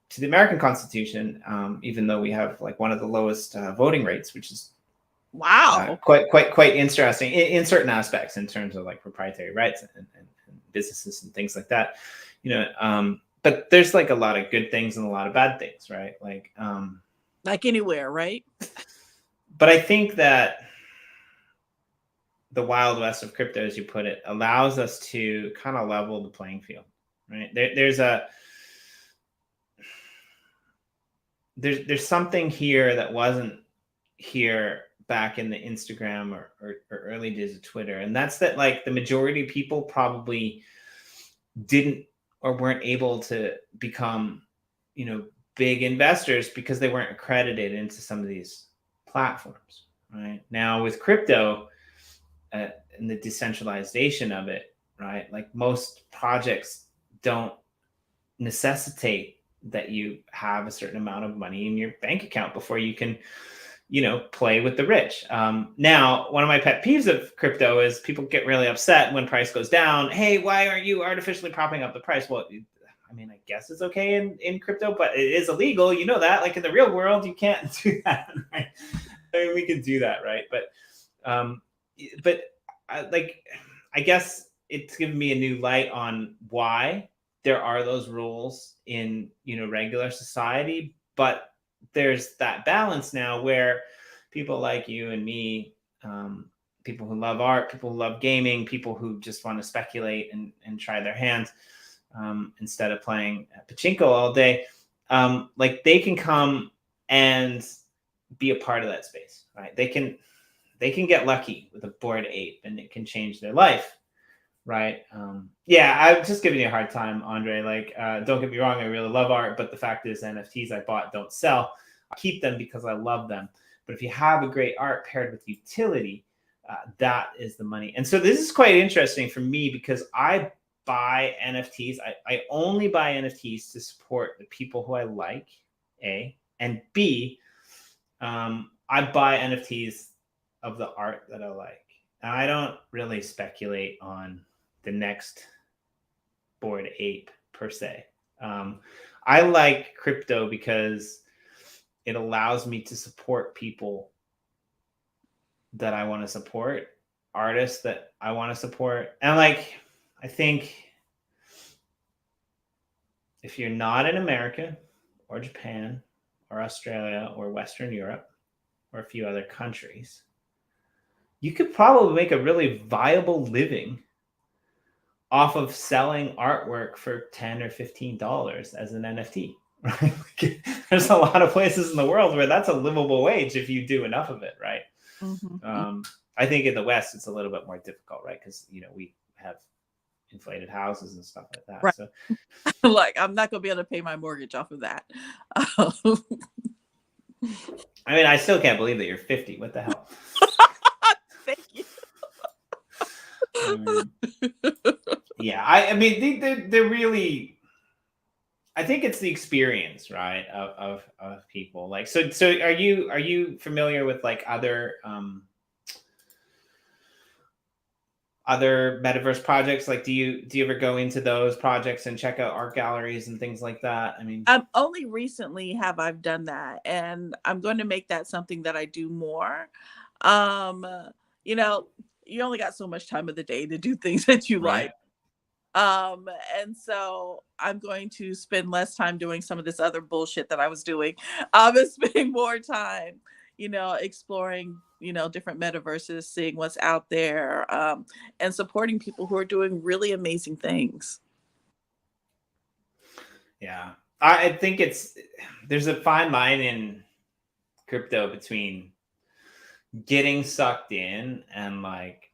to the American Constitution, even though we have like one of the lowest voting rates, which is wow, quite interesting in certain aspects in terms of like proprietary rights and businesses and things like that. But there's like a lot of good things and a lot of bad things, right? Like anywhere, right? But I think that the Wild West of crypto, as you put it, allows us to kind of level the playing field, right? There's something here that wasn't here back in the Instagram or early days of Twitter. And that's that like the majority of people probably didn't or weren't able to become, big investors because they weren't accredited into some of these platforms, right? Now with crypto and the decentralization of it, right? Like most projects don't necessitate that you have a certain amount of money in your bank account before you can, play with the rich. Now, one of my pet peeves of crypto is people get really upset when price goes down. Hey, why aren't you artificially propping up the price? Well, I mean, I guess it's okay in crypto, but it is illegal. You know that. Like in the real world, you can't do that, right? I mean, we can do that, right? But I guess it's given me a new light on why there are those rules in regular society, but there's that balance now where people like you and me, people who love art, people who love gaming, people who just want to speculate and try their hands instead of playing pachinko all day, like they can come and be a part of that space, right? They can get lucky with a Bored Ape and it can change their life. Right. Yeah, I'm just giving you a hard time, Andre. Like, don't get me wrong, I really love art, but the fact is NFTs I bought don't sell. I keep them because I love them. But if you have a great art paired with utility, that is the money. And so this is quite interesting for me because I buy NFTs. I only buy NFTs to support the people who I like, A, and B, I buy NFTs of the art that I like. And I don't really speculate on the next Bored Ape per se. I like crypto because it allows me to support people that I want to support, artists that I want to support. And like, I think if you're not in America or Japan or Australia or Western Europe or a few other countries, you could probably make a really viable living off of selling artwork for $10 or $15 as an NFT. Right? There's a lot of places in the world where that's a livable wage if you do enough of it, right? Mm-hmm. I think in the West it's a little bit more difficult, right? Because we have inflated houses and stuff like that. Right. So, like, I'm not gonna be able to pay my mortgage off of that. I mean, I still can't believe that you're 50. What the hell? Thank you. Yeah, I mean, they're really. I think it's the experience, right, of people. Like, so are you familiar with like other metaverse projects? Like, do you ever go into those projects and check out art galleries and things like that? I mean, only recently have I've done that, and I'm going to make that something that I do more. You only got so much time of the day to do things that you right. like. And so I'm going to spend less time doing some of this other bullshit that I was doing. And spending more time, exploring, different metaverses, seeing what's out there, and supporting people who are doing really amazing things. Yeah. I think there's a fine line in crypto between getting sucked in and like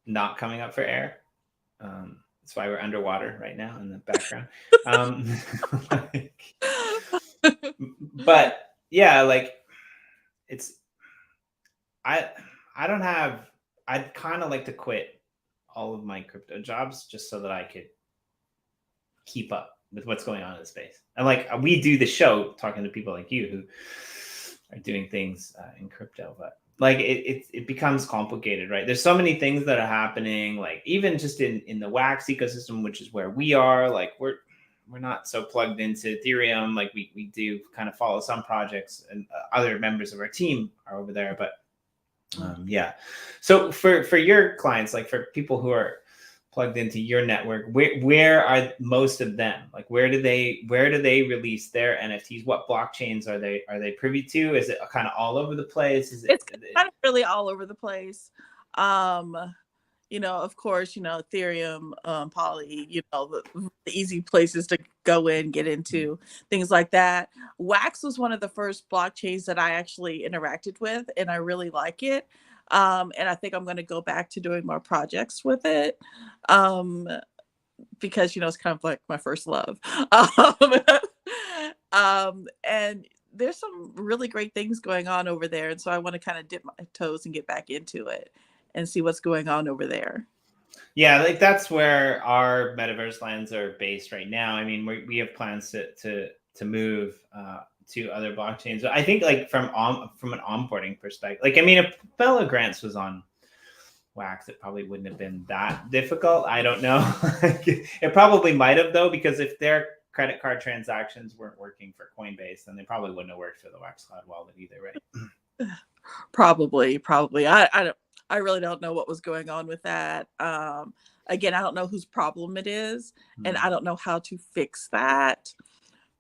not coming up for air. That's why we're underwater right now in the background. But yeah, like I'd kind of like to quit all of my crypto jobs just so that I could keep up with what's going on in the space. And like we do the show talking to people like you who are doing things in crypto, but like it becomes complicated, right? There's so many things that are happening, like even just in the wax ecosystem, which is where we are, like not so plugged into Ethereum. Like we do kind of follow some projects, and other members of our team are over there. But yeah. So for your clients, like for people who are plugged into your network, where are most of them? Like where do they release their NFTs? What blockchains are they privy to? Is it kind of all over the place? It's kind of really all over the place. Of course, Ethereum, Poly, the easy places to go in, get into things like that. Wax was one of the first blockchains that I actually interacted with, and I really like it. And I think I'm going to go back to doing more projects with it. Because, it's kind of like my first love. And there's some really great things going on over there. And so I want to kind of dip my toes and get back into it and see what's going on over there. Yeah, like that's where our metaverse lands are based right now. I mean, we have plans to move to other blockchains. I think like from an onboarding perspective, like, I mean, if Bella Grants was on Wax, it probably wouldn't have been that difficult. I don't know. It probably might have, though, because if their credit card transactions weren't working for Coinbase, then they probably wouldn't have worked for the Wax Cloud wallet either, right? Probably. I really don't know what was going on with that. Again, I don't know whose problem it is, and I don't know how to fix that.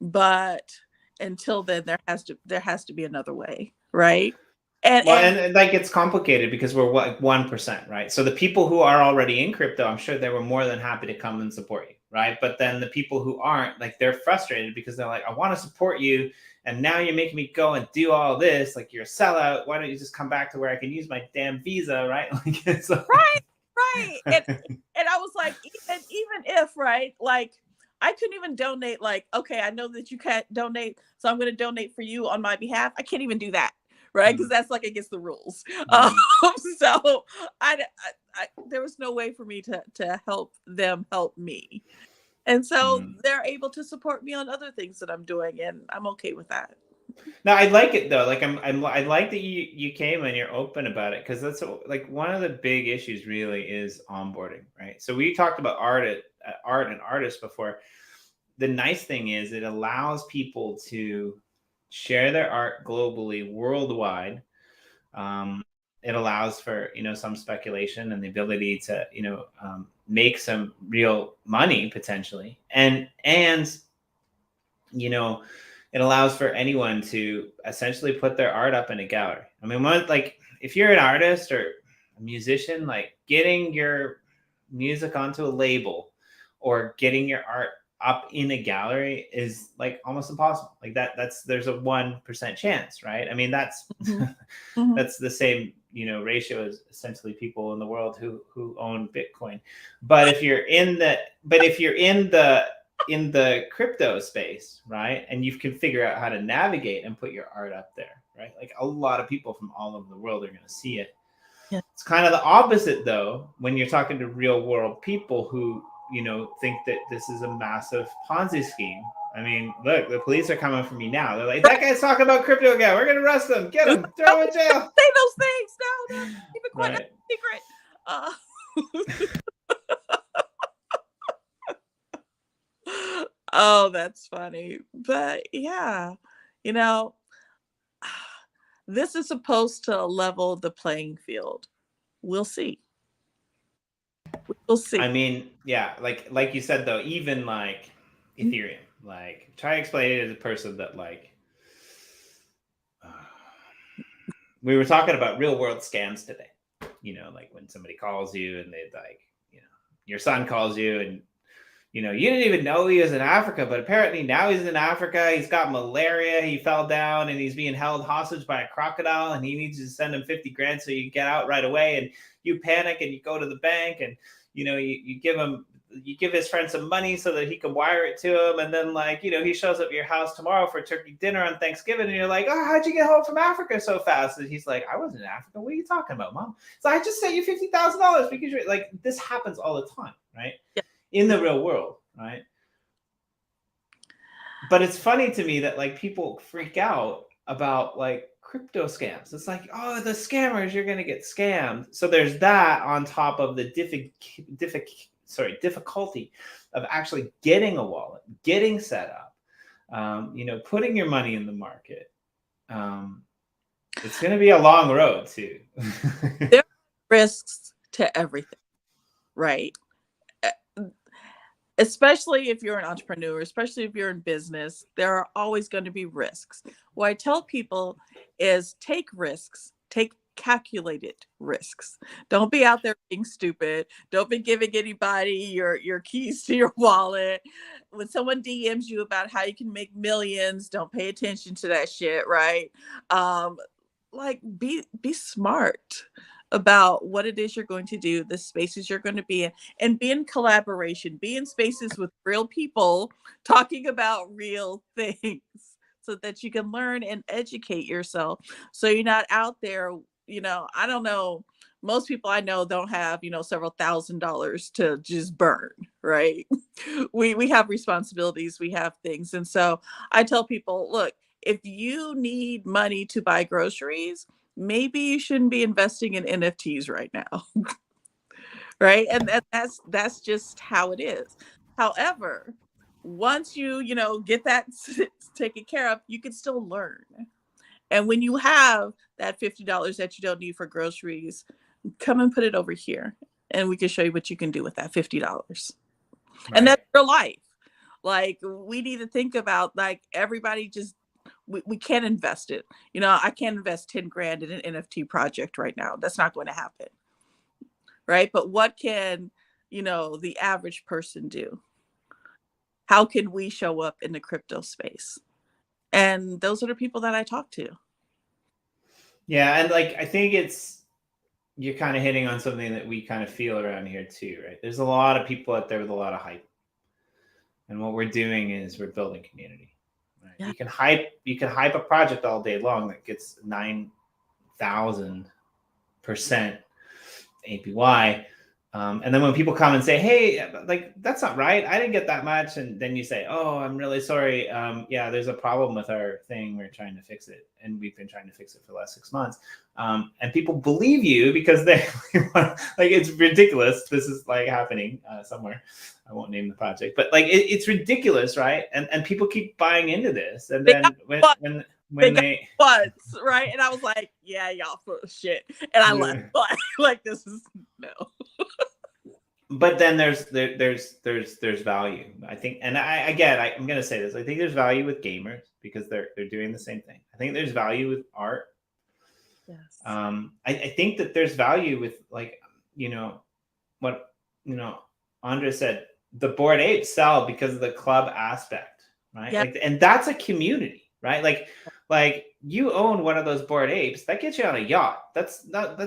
But until then, there has to be another way, right? And like it's complicated because we're 1%, right? So the people who are already in crypto, I'm sure they were more than happy to come and support you, right? But then the people who aren't, like, they're frustrated because they're like, I want to support you, and now you're making me go and do all this. Like, you're a sellout. Why don't you just come back to where I can use my damn Visa, right? Like, it's like... right. And I was like, even if, right, like, I couldn't even donate. Like, okay, I know that you can't donate, so I'm going to donate for you on my behalf. I can't even do that. Right, because that's like against the rules. So I there was no way for me to help them help me, and so they're able to support me on other things that I'm doing, and I'm okay with that. No, I like it though. Like I like that you came and you're open about it, because that's like one of the big issues really is onboarding, right? So we talked about art and artists before. The nice thing is it allows people to share their art globally, worldwide. It allows for, some speculation and the ability to, make some real money potentially. And it allows for anyone to essentially put their art up in a gallery. I mean, like if you're an artist or a musician, like getting your music onto a label or getting your art up in a gallery is like almost impossible. Like there's a 1% chance, right? I mean, that's that's the same, ratio as essentially people in the world who own Bitcoin. But if you're in the crypto space, right, and you can figure out how to navigate and put your art up there, right? Like a lot of people from all over the world are going to see it. Yeah. It's kind of the opposite though, when you're talking to real world people who, think that this is a massive Ponzi scheme. I mean, look, the police are coming for me now. They're like, that guy's talking about crypto again. We're going to arrest him. Get him. Throw him in jail. Say those things. No. Keep it quiet. Secret. Oh, that's funny. But yeah, this is supposed to level the playing field. We'll see. We'll see. I mean, yeah, like you said though, even like Ethereum, like try to explain it as a person that like we were talking about real world scams today. Like when somebody calls you and they like, your son calls you and you didn't even know he was in Africa, but apparently now he's in Africa. He's got malaria. He fell down and he's being held hostage by a crocodile, and he needs you to send him 50 grand so you can get out right away. And you panic and you go to the bank and, you give his friend some money so that he can wire it to him. And then he shows up at your house tomorrow for turkey dinner on Thanksgiving. And you're like, oh, how'd you get home from Africa so fast? And he's like, I wasn't in Africa. What are you talking about, Mom? So I just sent you $50,000 because you're like, this happens all the time, right? Yeah. In the real world, right? But it's funny to me that like people freak out about like crypto scams. It's like, oh, the scammers, you're going to get scammed. So there's that on top of the difficulty of actually getting a wallet, getting set up, putting your money in the market. It's going to be a long road too. There are risks to everything, right? Especially if you're an entrepreneur, especially if you're in business, there are always going to be risks. What I tell people is take risks, take calculated risks. Don't be out there being stupid. Don't be giving anybody your keys to your wallet. When someone DMs you about how you can make millions, don't pay attention to that shit, right? Like be smart about what it is you're going to do, the spaces you're going to be in, and be in collaboration, be in spaces with real people talking about real things so that you can learn and educate yourself. So you're not out there, I don't know. Most people I know don't have, several $1,000s to just burn, right? We have responsibilities, we have things. And so I tell people, look, if you need money to buy groceries, maybe you shouldn't be investing in NFTs right now. Right? And that's just how it is. However, once you get that taken care of, you can still learn. And when you have that $50 that you don't need for groceries, come and put it over here and we can show you what you can do with that $50. Right. And that's your life. Like, we need to think about, like, everybody just, we can't invest it. I can't invest 10 grand in an NFT project right now. That's not going to happen. Right. But what can, the average person do? How can we show up in the crypto space? And those are the people that I talk to. Yeah. And like, I think you're kind of hitting on something that we kind of feel around here too, right? There's a lot of people out there with a lot of hype. And what we're doing is we're building community. Right? Yeah. You can hype a project all day long that gets 9,000% APY. And then when people come and say, hey, like, that's not right, I didn't get that much. And then you say, oh, I'm really sorry. Yeah, there's a problem with our thing. We're trying to fix it. And we've been trying to fix it for the last 6 months. And people believe you because they like, it's ridiculous. This is like happening somewhere. I won't name the project, but like, it's ridiculous, right? And people keep buying into this. And then when they once, right? And I was like, yeah, y'all full of shit. And I left. Like, this is no. But then there's value, I think. And I'm going to say this. I think there's value with gamers because they're doing the same thing. I think there's value with art. Yes. I think that there's value with, like, what, Andrea said, the Bored Apes sell because of the club aspect, right? Yep. Like, and that's a community, right? Like you own one of those Bored Apes, that gets you on a yacht. That's not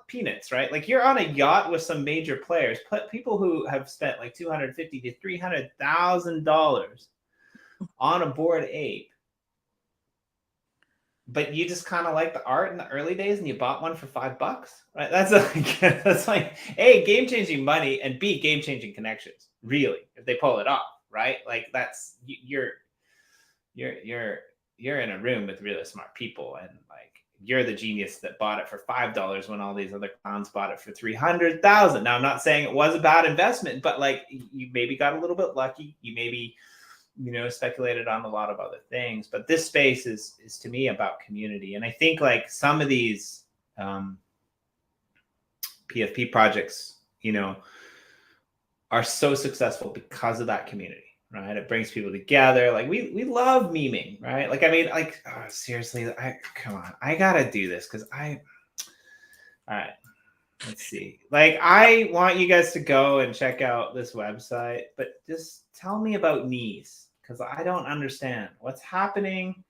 peanuts, right? Like, you're on a yacht with some major players, people who have spent like $250,000 to $300,000 on a Bored Ape. But you just kind of like the art in the early days, and you bought one for $5, right? That's like A, game-changing money, and B, game-changing connections. Really, if they pull it off, right? Like, that's you're in a room with really smart people, and like, you're the genius that bought it for $5 when all these other clowns bought it for $300,000. Now, I'm not saying it was a bad investment, but like, you maybe got a little bit lucky. You maybe speculated on a lot of other things, but this space is to me about community. And I think, like, some of these PFP projects, are so successful because of that community, right? It brings people together. Like, we love memeing, right? Like, I mean, like, oh, seriously, come on, I gotta do this because all right. Let's see. Like, I want you guys to go and check out this website, but just tell me about knees, because I don't understand what's happening.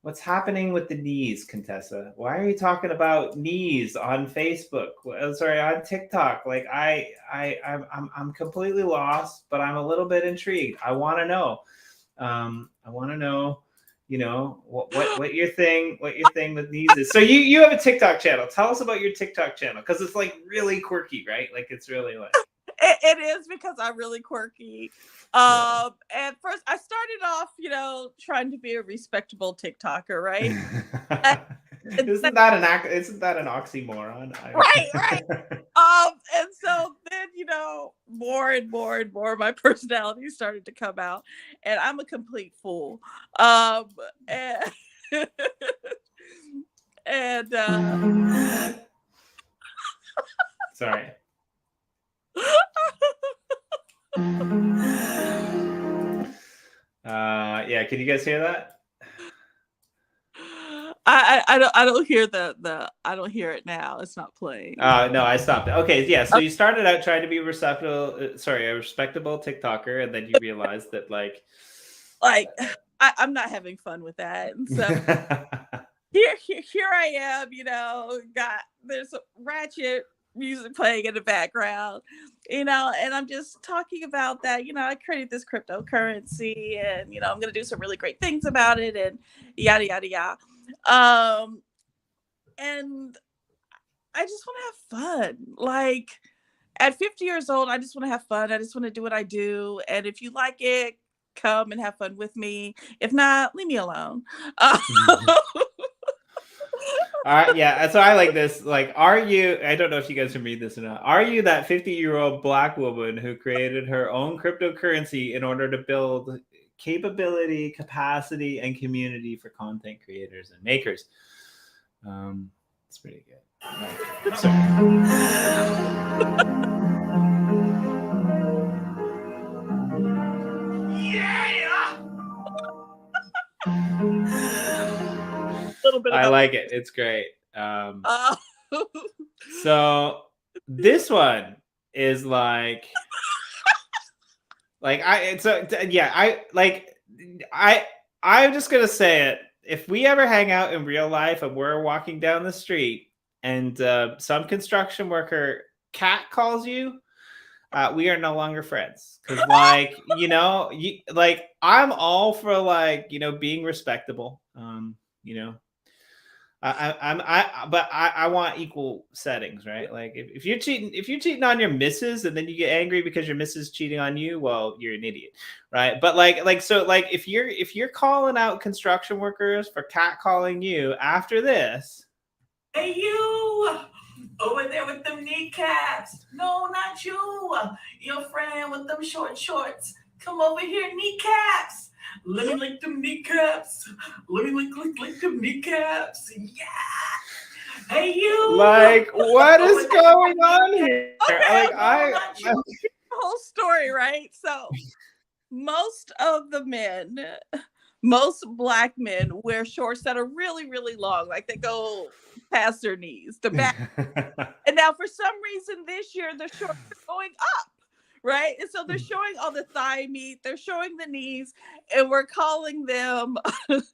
What's happening with the knees, Contessa? Why are you talking about knees on Facebook? Sorry, on TikTok? Like, I'm completely lost, but I'm a little bit intrigued. I want to know. I want to know. What your thing with knees is. So you have a TikTok channel. Tell us about your TikTok channel, because it's like really quirky, right? Like, it's really like it is, because I'm really quirky. At first I started off, trying to be a respectable TikToker, right? Isn't that an oxymoron? Right. And so then, more and more and more my personality started to come out, and I'm a complete fool. And and Sorry. Yeah, can you guys hear that? I don't hear I don't hear it now. It's not playing. No, I stopped it. Okay, yeah. So you started out trying to be a respectable TikToker, and then you realized that I'm not having fun with that. And so here I am, there's ratchet music playing in the background, and I'm just talking about that. I created this cryptocurrency, and I'm gonna do some really great things about it, and yada yada yada. And I just want to have fun. Like at 50 years old, I just want to have fun. I just want to do what I do. And if you like it, come and have fun with me. If not, leave me alone. All right, yeah. So I like this. Like, are you? I don't know if you guys can read this or not. Are you that 50-year-old Black woman who created her own cryptocurrency in order to build capability, capacity, and community for content creators and makers? It's pretty good. Sorry. I like it. It's great. So this one is I'm just gonna say it. If we ever hang out in real life and we're walking down the street and some construction worker cat calls you, we are no longer friends. Because I'm all for being respectable. I want equal settings, right? Like if you're cheating on your missus and then you get angry because your missus cheating on you, well, you're an idiot, right? But if you're calling out construction workers for catcalling you after this, hey you over there with them kneecaps, no, not you, your friend with them short shorts, come over here, kneecaps. Let me lick them kneecaps. Let me lick them kneecaps. Yeah. Hey, you. What is going on here? Okay, the whole story, right? So most Black men wear shorts that are really, really long, like they go past their knees, the back. And now for some reason this year, the shorts are going up. Right. And so they're showing all the thigh meat, they're showing the knees, and we're calling them hoes,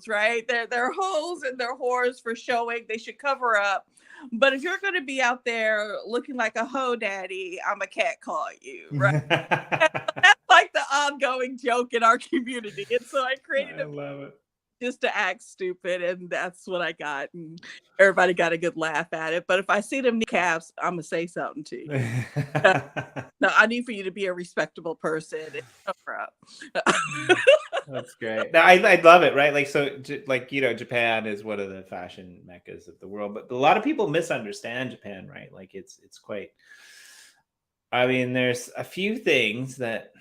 right? They're hoes and they're whores for showing. They should cover up. But if you're gonna be out there looking like a hoe daddy, I'm a cat call you, right? That's like the ongoing joke in our community. And so I created love it. Just to act stupid, and that's what I got, and everybody got a good laugh at it. But if I see them kneecaps, I'm gonna say something to you. No, I need for you to be a respectable person and cover up. That's great. No, I love it, right? Japan is one of the fashion meccas of the world, but a lot of people misunderstand Japan, right? Like it's quite. I mean, there's a few things that.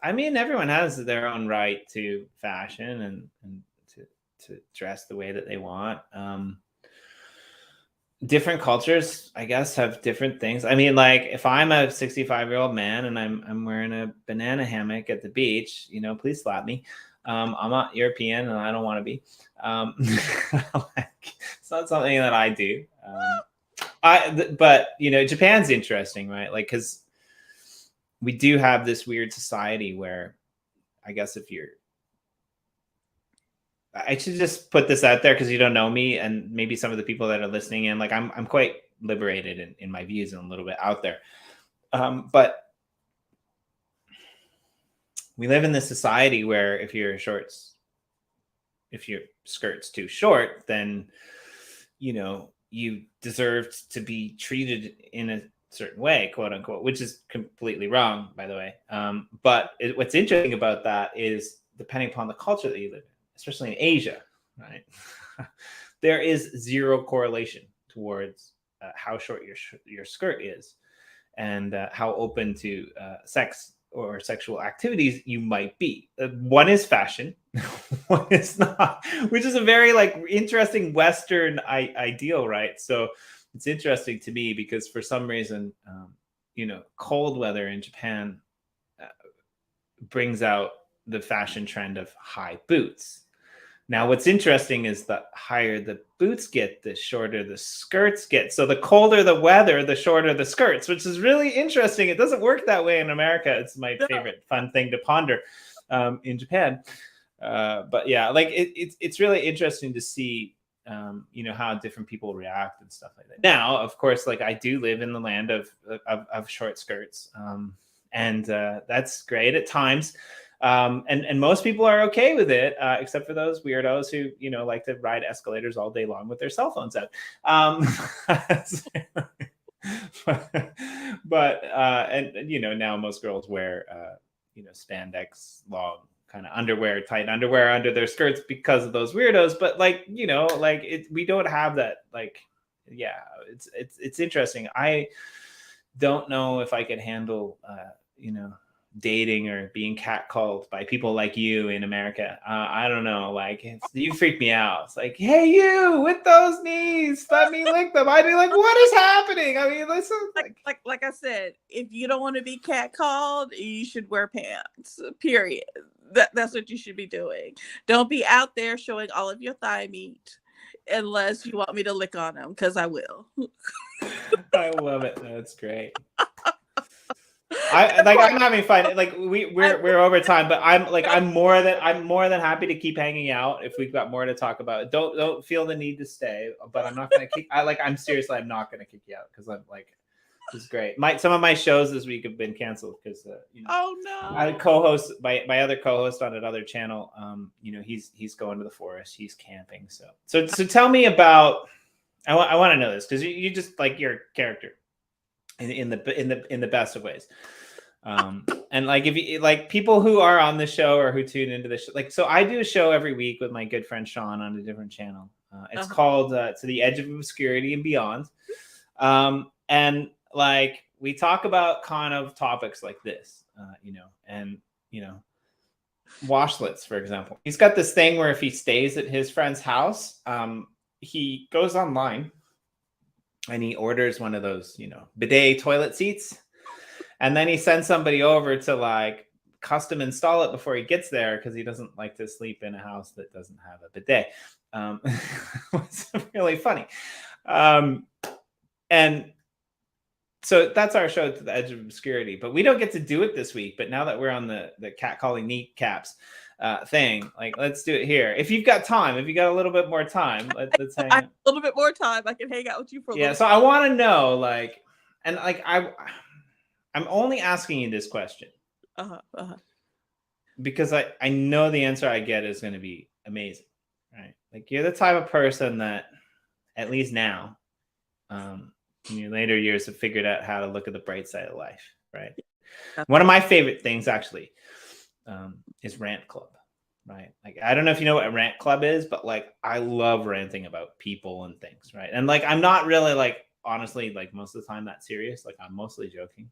I mean, everyone has their own right to fashion and to dress the way that they want. Different cultures, I guess, have different things. I mean, like if I'm a 65-year-old man and I'm wearing a banana hammock at the beach, please slap me. I'm not European and I don't want to be. It's not something that I do. But Japan's interesting, right? Like, because we do have this weird society where I guess I should just put this out there because you don't know me and maybe some of the people that are listening in, like I'm quite liberated in my views and a little bit out there. But we live in this society where if your skirt's too short, then, you deserve to be treated in a certain way, quote unquote, which is completely wrong, by the way. But what's interesting about that is depending upon the culture that you live in, especially in Asia, right? There is zero correlation towards how short your skirt is, and how open to sex or sexual activities you might be. One is fashion, one is not, which is a very like interesting Western ideal, right? So it's interesting to me because for some reason, cold weather in Japan brings out the fashion trend of high boots. Now, what's interesting is the higher the boots get, the shorter the skirts get. So the colder the weather, the shorter the skirts, which is really interesting. It doesn't work that way in America. It's my favorite fun thing to ponder in Japan. But yeah, like it's really interesting to see, how different people react and stuff like that. Now, of course, like I do live in the land of short skirts, and that's great at times. And most people are okay with it, except for those weirdos who, like to ride escalators all day long with their cell phones out. But now most girls wear, spandex, long kind of underwear, tight underwear under their skirts because of those weirdos. But we don't have that. Like, yeah, it's interesting. I don't know if I could handle, dating or being catcalled by people like you in America. I don't know. Like, you freak me out. It's like, hey, you with those knees, let me lick them. I'd be like, what is happening? I mean, listen. Like I said, if you don't want to be catcalled, you should wear pants. Period. That's what you should be doing. Don't be out there showing all of your thigh meat unless you want me to lick on them, because I will. I love it. That's great. I'm having fun. Like we're over time, but I'm more than happy to keep hanging out if we've got more to talk about. Don't feel the need to stay, but I'm not gonna kick. I'm seriously, I'm not gonna kick you out because I'm like, this is great. Some of my shows this week have been canceled because oh no, I co-host my other co-host on another channel. He's going to the forest. He's camping. So tell me about. I want to know this because you just like your character. In the best of ways, and like if you like people who are on the show or who tune into the show, like so I do a show every week with my good friend Sean on a different channel. It's called To the Edge of Obscurity and Beyond, and like we talk about kind of topics like this, and washlets, for example. He's got this thing where if he stays at his friend's house, he goes online. And he orders one of those, bidet toilet seats. And then he sends somebody over to like custom install it before he gets there because he doesn't like to sleep in a house that doesn't have a bidet. It's really funny. And so that's our show, To the Edge of Obscurity. But we don't get to do it this week. But now that we're on the catcalling kneecaps thing, like let's do it here. If you've got time, if you got a little bit more time, let's hang out. A little bit more time, I can hang out with you for a little so I want to know, like, and like I'm only asking you this question because I know the answer I get is going to be amazing, right? Like you're the type of person that at least now in your later years have figured out how to look at the bright side of life, right? One of my favorite things actually is Rant Club, right? Like, I don't know if you know what a rant club is, but like, I love ranting about people and things, right? And like, I'm not really like, honestly, like most of the time that serious, like I'm mostly joking,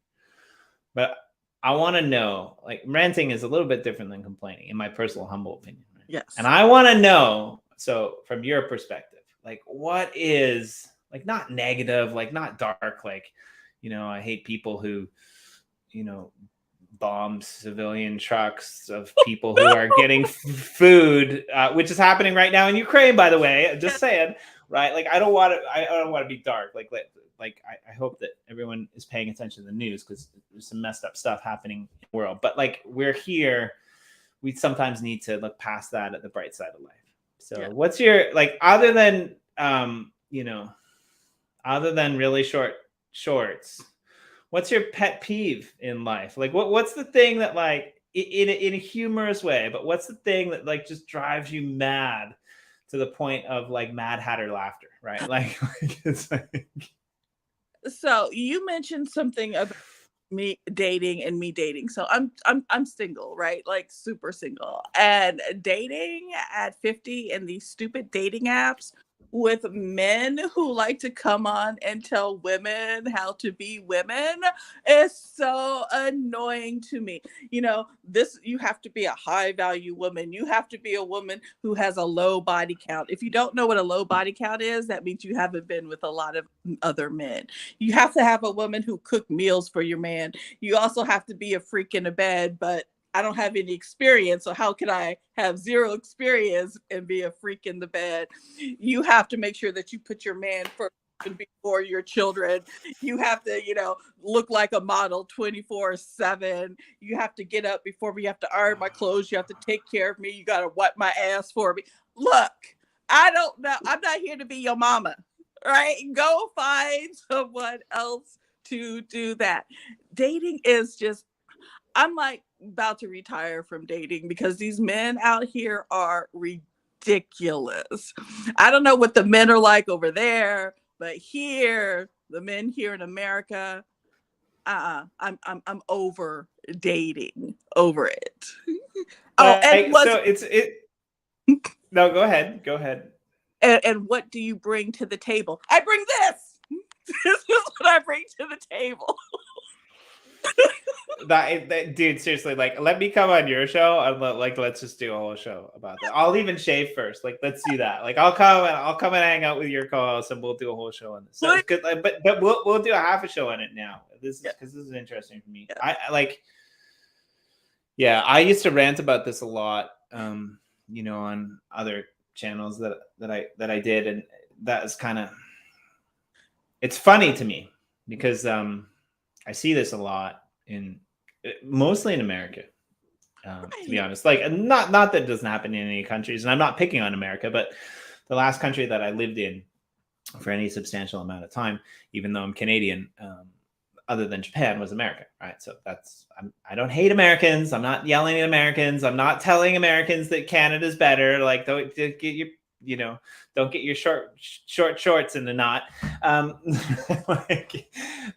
but I want to know, like ranting is a little bit different than complaining in my personal humble opinion. Right? Yes. And I want to know, so from your perspective, like what is like, not negative, like not dark, like, I hate people who, bomb civilian trucks of people who are getting food, which is happening right now in Ukraine, by the way. Just saying, right? Like, I don't want to be dark. Like I hope that everyone is paying attention to the news because there's some messed up stuff happening in the world. But like, we're here, we sometimes need to look past that at the bright side of life. So, what's your like other than really short shorts? What's your pet peeve in life? Like, what's the thing that, like, in a humorous way, but what's the thing that, like, just drives you mad to the point of, like, Mad Hatter laughter, right? Like it's like... So you mentioned something about me dating. So I'm single, right? Like super single. And dating at 50 and these stupid dating apps with men who like to come on and tell women how to be women is so annoying to me. You know, this, you have to be a high value woman. You have to be a woman who has a low body count. If you don't know what a low body count is, that means you haven't been with a lot of other men. You have to have a woman who cook meals for your man. You also have to be a freak in a bed, but I don't have any experience, so how can I have zero experience and be a freak in the bed? You have to make sure that you put your man first before your children. You have to, you know, look like a model 24/7. You have to get up before me. You have to iron my clothes. You have to take care of me. You got to wipe my ass for me. Look, I don't know. I'm not here to be your mama, right? Go find someone else to do that. Dating is just, I'm like about to retire from dating because these men out here are ridiculous. I don't know what the men are like over there, but here, the men here in America, I'm over dating, over it. Oh, and Like, so no, go ahead. and what do you bring to the table? I bring this. This is what I bring to the table. That dude, seriously, like, let me come on your show and let's just do a whole show about that. I'll even shave first. Like, let's do that. Like, I'll come and hang out with your co-host and we'll do a whole show on this. So it's good, but we'll do a half a show on it now. This is because this is interesting for me. Yeah. I used to rant about this a lot, you know, on other channels that I did, and that is kind of, it's funny to me because I see this a lot mostly in America, to be honest. Like, not that it doesn't happen in any countries, and I'm not picking on America, but the last country that I lived in for any substantial amount of time, even though I'm Canadian, other than Japan, was America, right? So I don't hate Americans. I'm not yelling at Americans. I'm not telling Americans that Canada's better. Like, don't get your, you know, don't get your short shorts in the knot. Like,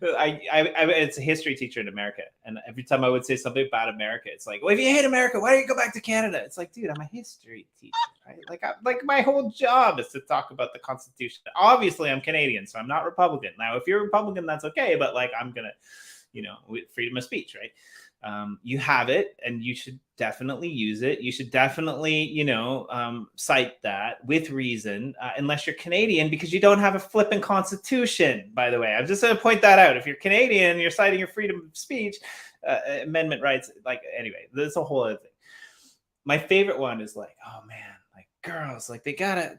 it's a history teacher in America, and every time I would say something about America, it's like, well, if you hate America, why don't you go back to Canada? It's like, dude, I'm a history teacher, right? Like my whole job is to talk about the Constitution. Obviously, I'm Canadian, so I'm not Republican. Now, if you're Republican, that's okay, but like, I'm gonna, you know, freedom of speech, right? You have it, and you should definitely use it. You should definitely, you know, cite that with reason, unless you're Canadian, because you don't have a flipping constitution, by the way. I'm just going to point that out. If you're Canadian, you're citing your freedom of speech, amendment rights. Like, anyway, there's a whole other thing. My favorite one is like, oh man, like, girls, like, they gotta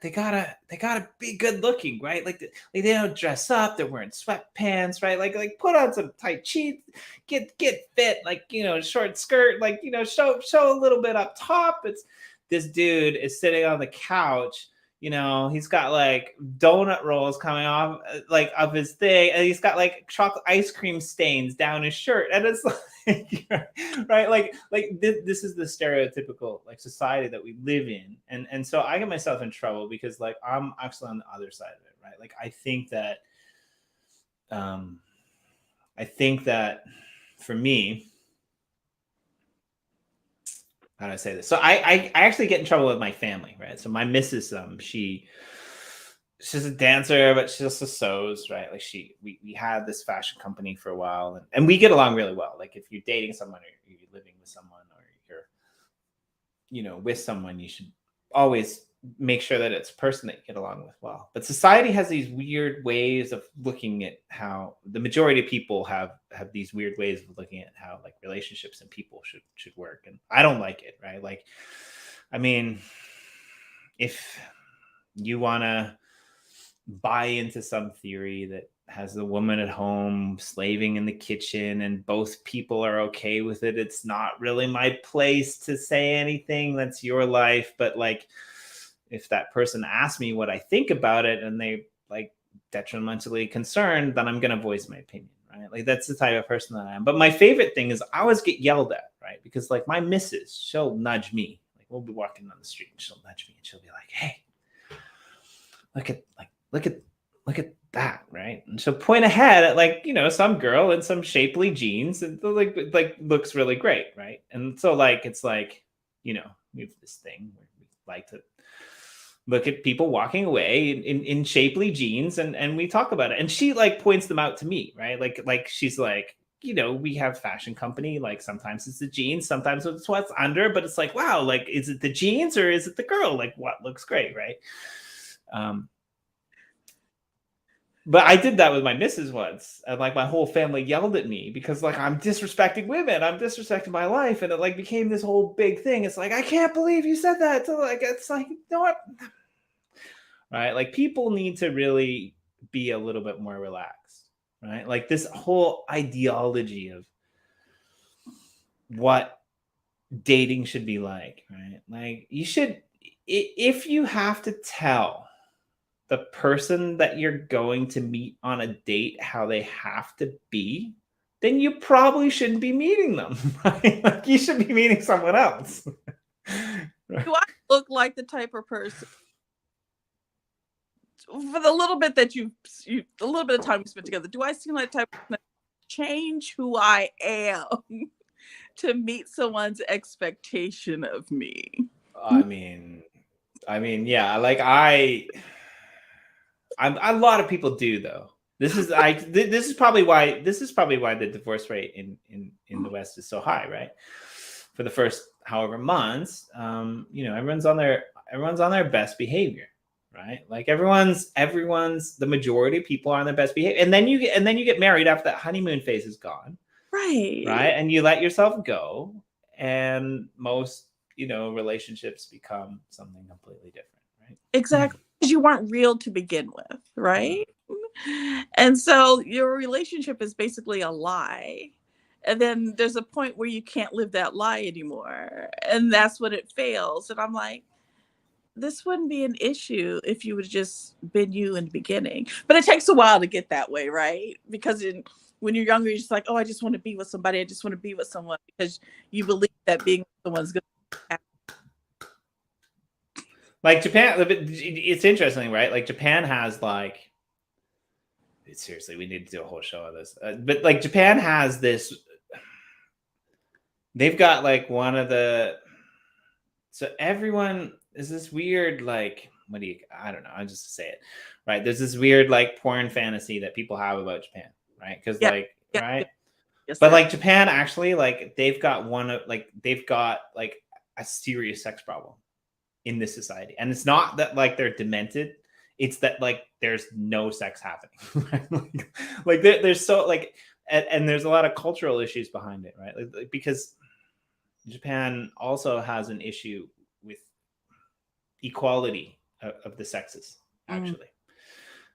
be good looking, right? Like they don't dress up, they're wearing sweatpants, right? Like put on some tight jeans, get fit, like, you know, short skirt, like, you know, show a little bit up top. It's, this dude is sitting on the couch, you know, he's got like donut rolls coming off like of his thing, and he's got like chocolate ice cream stains down his shirt, and it's like, right, like this is the stereotypical like society that we live in, and so I get myself in trouble because like I'm actually on the other side of it, right? Like I think that for me, how do I say this? So I actually get in trouble with my family, right? So my missus, she's a dancer, but she also sews, right? Like we had this fashion company for a while, and we get along really well. Like if you're dating someone or you're living with someone or you're, you know, with someone, you should always make sure that it's a person that you get along with well. But society has these weird ways of looking at how the majority of people have these weird ways of looking at how like relationships and people should work. And I don't like it, right? Like, I mean, if you want to buy into some theory that has the woman at home slaving in the kitchen and both people are okay with it, it's not really my place to say anything. That's your life. But like, if that person asks me what I think about it and they like detrimentally concerned, then I'm going to voice my opinion, right? Like that's the type of person that I am. But my favorite thing is I always get yelled at, right? Because like my missus, she'll nudge me. Like we'll be walking on the street and she'll nudge me and she'll be like, hey, look at that, right? And she'll point ahead at like, you know, some girl in some shapely jeans and like looks really great, right? And so like, it's like, you know, we have this thing where we like to look at people walking away in shapely jeans, and we talk about it. And she like points them out to me, right? Like she's like, we have fashion company. Like sometimes it's the jeans, sometimes it's what's under, but it's like, wow, like, is it the jeans or is it the girl? Like what looks great, right? But I did that with my missus once, and like my whole family yelled at me because like I'm disrespecting women, I'm disrespecting my life, and it like became this whole big thing. It's like, I can't believe you said that. So like, it's like, what? Right? Like people need to really be a little bit more relaxed, right? Like this whole ideology of what dating should be like, right? Like you should, if you have to tell the person that you're going to meet on a date how they have to be, then you probably shouldn't be meeting them, right? Like you should be meeting someone else. Right? Do I look like the type of person, for the little bit that you a little bit of time we spent together, do I seem like the type of person that change who I am to meet someone's expectation of me? I mean, yeah, like a lot of people do though. This is probably why the divorce rate in the West is so high, right? For the first however months, everyone's on their best behavior, right? Like everyone's the majority of people are on their best behavior, and then you get married after that honeymoon phase is gone, right? And you let yourself go, and most relationships become something completely different, right? Exactly. Because you weren't real to begin with, right? And so your relationship is basically a lie. And then there's a point where you can't live that lie anymore. And that's when it fails. And I'm like, this wouldn't be an issue if you would have just been you in the beginning. But it takes a while to get that way, right? Because when you're younger, you're just like, oh, I just want to be with somebody. I just want to be with someone, because you believe that being with someone's good. Like Japan, it's interesting, right? Like Japan has like, seriously, we need to do a whole show on this. But like Japan has this, they've got like one of the, so everyone is this weird, like, I don't know, I'll just say it, right? There's this weird like porn fantasy that people have about Japan, right? Because right? Yes, but like Japan actually, like they've got a serious sex problem in this society, and it's not that like they're demented, it's that like there's no sex happening. like there's so like, and there's a lot of cultural issues behind it, right? Like because Japan also has an issue with equality of the sexes, actually.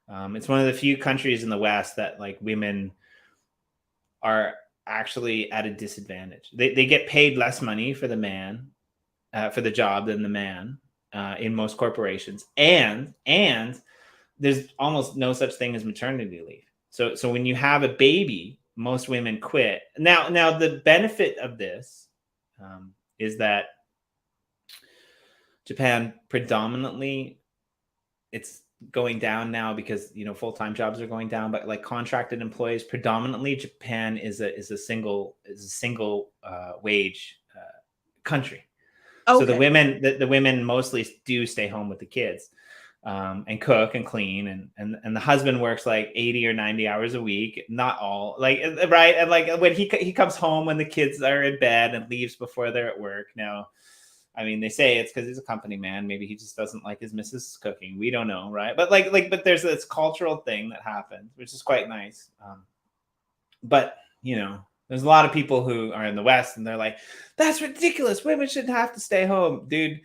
It's one of the few countries in the West that like women are actually at a disadvantage. They get paid less money for the man, for the job than the man in most corporations, and there's almost no such thing as maternity leave. So when you have a baby, most women quit. Now the benefit of this is that Japan predominantly, it's going down now because full-time jobs are going down, but like contracted employees, predominantly Japan is a single wage country. Okay. So the women mostly do stay home with the kids and cook and clean, and the husband works like 80 or 90 hours a week, not all, like, right? And like when he comes home when the kids are in bed and leaves before they're at work. Now, I mean, they say it's because he's a company man. Maybe he just doesn't like his missus cooking. We don't know, right? But but there's this cultural thing that happens, which is quite nice. But there's a lot of people who are in the West and they're like, that's ridiculous. Women shouldn't have to stay home. Dude,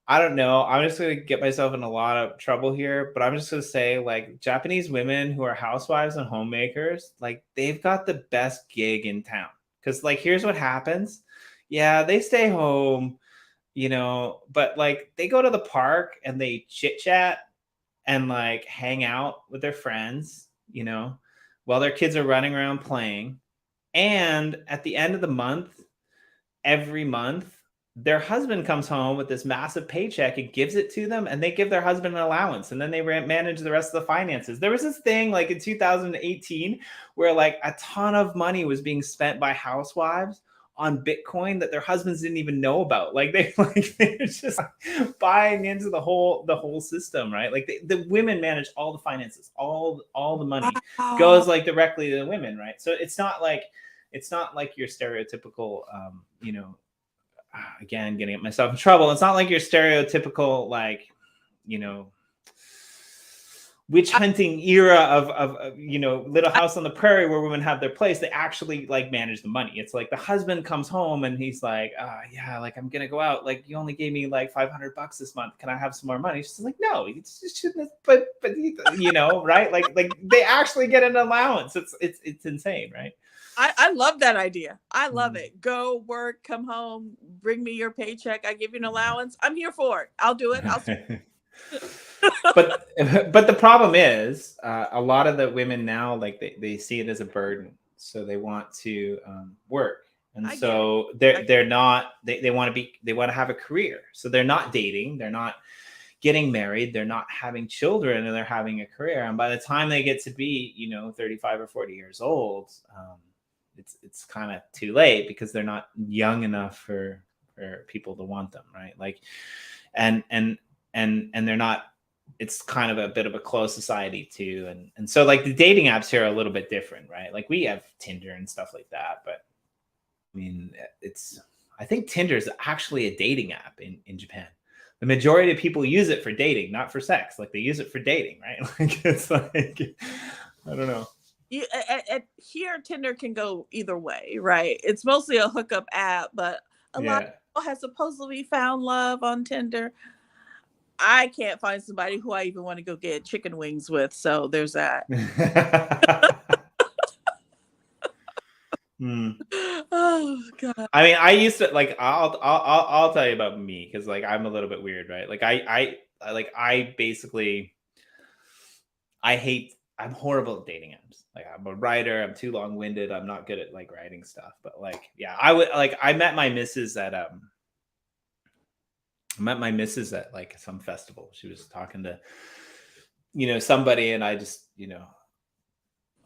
I don't know. I'm just going to get myself in a lot of trouble here, but I'm just going to say, like, Japanese women who are housewives and homemakers, like, they've got the best gig in town. Because, like, here's what happens. Yeah, they stay home, but, like, they go to the park and they chit-chat and, like, hang out with their friends, while their kids are running around playing. And at the end of the month, every month, their husband comes home with this massive paycheck and gives it to them, and they give their husband an allowance, and then they manage the rest of the finances. There was this thing like in 2018 where like a ton of money was being spent by housewives on Bitcoin that their husbands didn't even know about. Like they're just buying into the whole system, right? Like the women manage all the finances, all the money goes like directly to the women, right? So it's not like your stereotypical, again, getting myself in trouble. It's not like your stereotypical, like, witch hunting era of Little House on the Prairie where women have their place. They actually like manage the money. It's like the husband comes home and he's like, yeah, like I'm gonna go out. Like you only gave me like $500 this month. Can I have some more money? She's like, no, you shouldn't. But right? Like they actually get an allowance. It's insane, right? I love that idea. I love it. Go work, come home, bring me your paycheck. I give you an allowance. I'm here for it. I'll do it. But the problem is a lot of the women now, like they see it as a burden, so they want to work, and so they're not, they want to have a career, so they're not dating, they're not getting married, they're not having children, and they're having a career, and by the time they get to be 35 or 40 years old, it's kind of too late because they're not young enough for people to want them, right? Like and they're not, it's kind of a bit of a closed society too. And so like the dating apps here are a little bit different, right? Like we have Tinder and stuff like that, but I mean, I think Tinder is actually a dating app in Japan. The majority of people use it for dating, not for sex. Like they use it for dating, right? Like it's like, I don't know. Here, Tinder can go either way, right? It's mostly a hookup app, but a lot of people have supposedly found love on Tinder. I can't find somebody who I even want to go get chicken wings with, so there's that. Oh God! I mean, I used to like. I'll tell you about me because like I'm a little bit weird, right? Like I basically I'm horrible at dating apps. Like I'm a writer. I'm too long-winded. I'm not good at like writing stuff. But like, yeah, I met my missus at like some festival. She was talking to, somebody, and I just,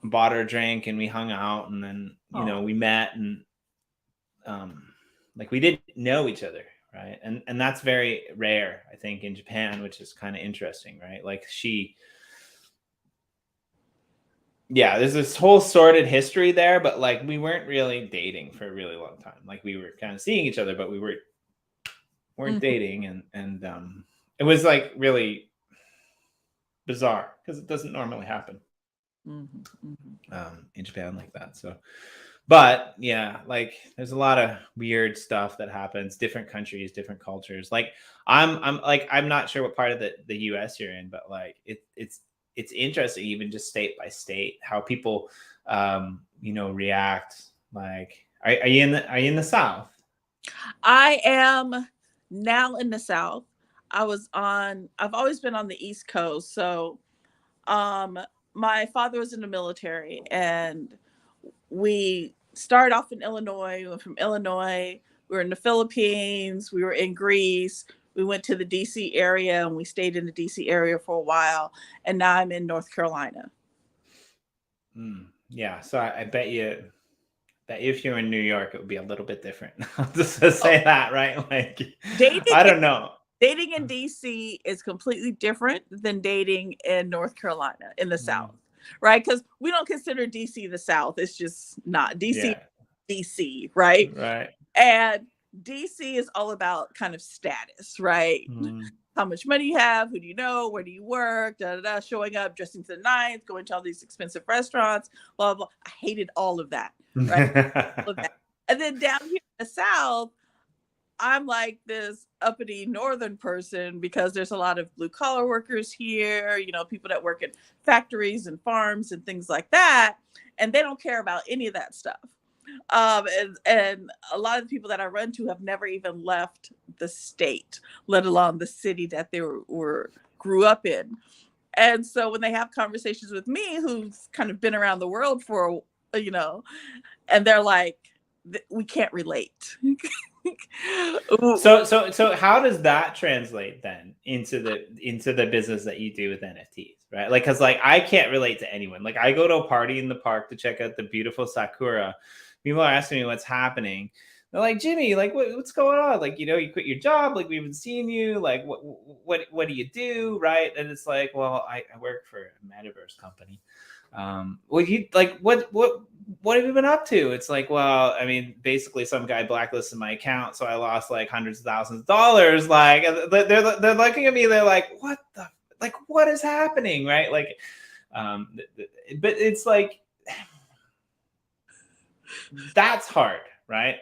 bought her a drink and we hung out, and then, we met, and like we didn't know each other. Right. And that's very rare, I think, in Japan, which is kind of interesting, right? Like there's this whole sordid history there, but like we weren't really dating for a really long time. Like we were kind of seeing each other, but we weren't dating, and it was like really bizarre because it doesn't normally happen in Japan like that. So, but yeah, like there's a lot of weird stuff that happens, different countries, different cultures. Like I'm not sure what part of the US you're in, but like it's interesting, even just state by state, how people react. Like are you in the South? I am now in the South. I've always been on the East Coast. So my father was in the military, and we started off in Illinois. We went from Illinois, we were in the Philippines, we were in Greece, we went to the DC area, and we stayed in the DC area for a while. And now I'm in North Carolina. Yeah. So I bet you that if you're in New York, it would be a little bit different. I'll just say that, right? Like, I don't know. Dating in DC is completely different than dating in North Carolina, in the South, right? Because we don't consider DC the South. It's just not DC, DC, right? Right. And DC is all about kind of status, right? How much money you have, who do you know, where do you work, showing up, dressing to the nines, going to all these expensive restaurants, blah, blah, blah. I hated all of that, right? All of that. And then down here in the South, I'm like this uppity northern person because there's a lot of blue collar workers here, people that work in factories and farms and things like that. And they don't care about any of that stuff. And a lot of the people that I run to have never even left the state, let alone the city that they grew up in. And so when they have conversations with me, who's kind of been around the world for, and they're like, we can't relate. So how does that translate then into the business that you do with NFTs, right? Like, because like I can't relate to anyone. Like I go to a party in the park to check out the beautiful sakura. People are asking me what's happening. They're like, Jimmy, like, what's going on? Like, you quit your job. Like, we haven't seen you. Like, what do you do? Right. And it's like, well, I work for a metaverse company. Well, you like, what have you been up to? It's like, well, I mean, basically some guy blacklisted my account. So I lost like hundreds of thousands of dollars. Like, they're looking at me. They're like, what is happening? Right. Like, but it's like, that's hard. Right.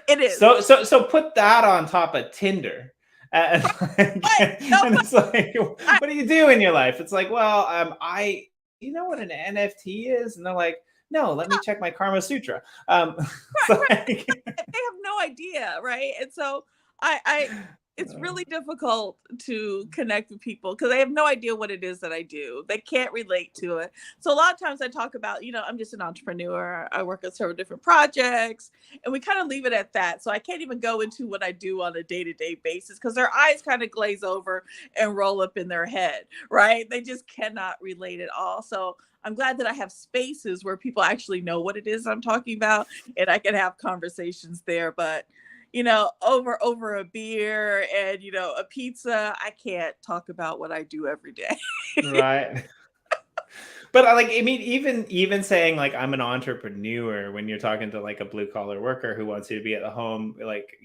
It is. So put that on top of Tinder. And it's like, what do you do in your life? It's like, well, you know what an NFT is? And they're like, no, let me check my Karma Sutra. Right. They have no idea, right? And so it's really difficult to connect with people because they have no idea what it is that I do. They can't relate to it. So a lot of times I talk about, I'm just an entrepreneur. I work on several different projects, and we kind of leave it at that. So I can't even go into what I do on a day-to-day basis because their eyes kind of glaze over and roll up in their head, right? They just cannot relate at all. So I'm glad that I have spaces where people actually know what it is I'm talking about, and I can have conversations there. But over a beer and a pizza, I can't talk about what I do every day. Right. But I mean, even saying like I'm an entrepreneur when you're talking to like a blue collar worker who wants you to be at the home, like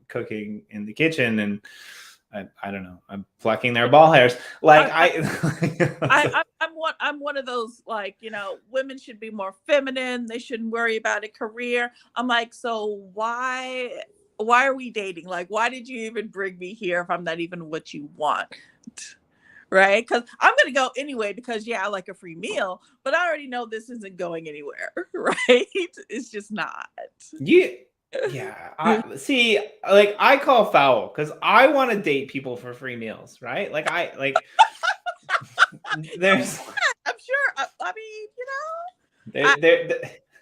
cooking in the kitchen, and I don't know, I'm plucking their ball hairs. Like I'm one of those, like, women should be more feminine. They shouldn't worry about a career. I'm like, so why are we dating? Like, why did you even bring me here if I'm not even what you want? Right? Because I'm going to go anyway because, I like a free meal, but I already know this isn't going anywhere, right? It's just not. Yeah. I see, like, I call foul because I want to date people for free meals, right? Like, there's... I'm sure. I mean, There a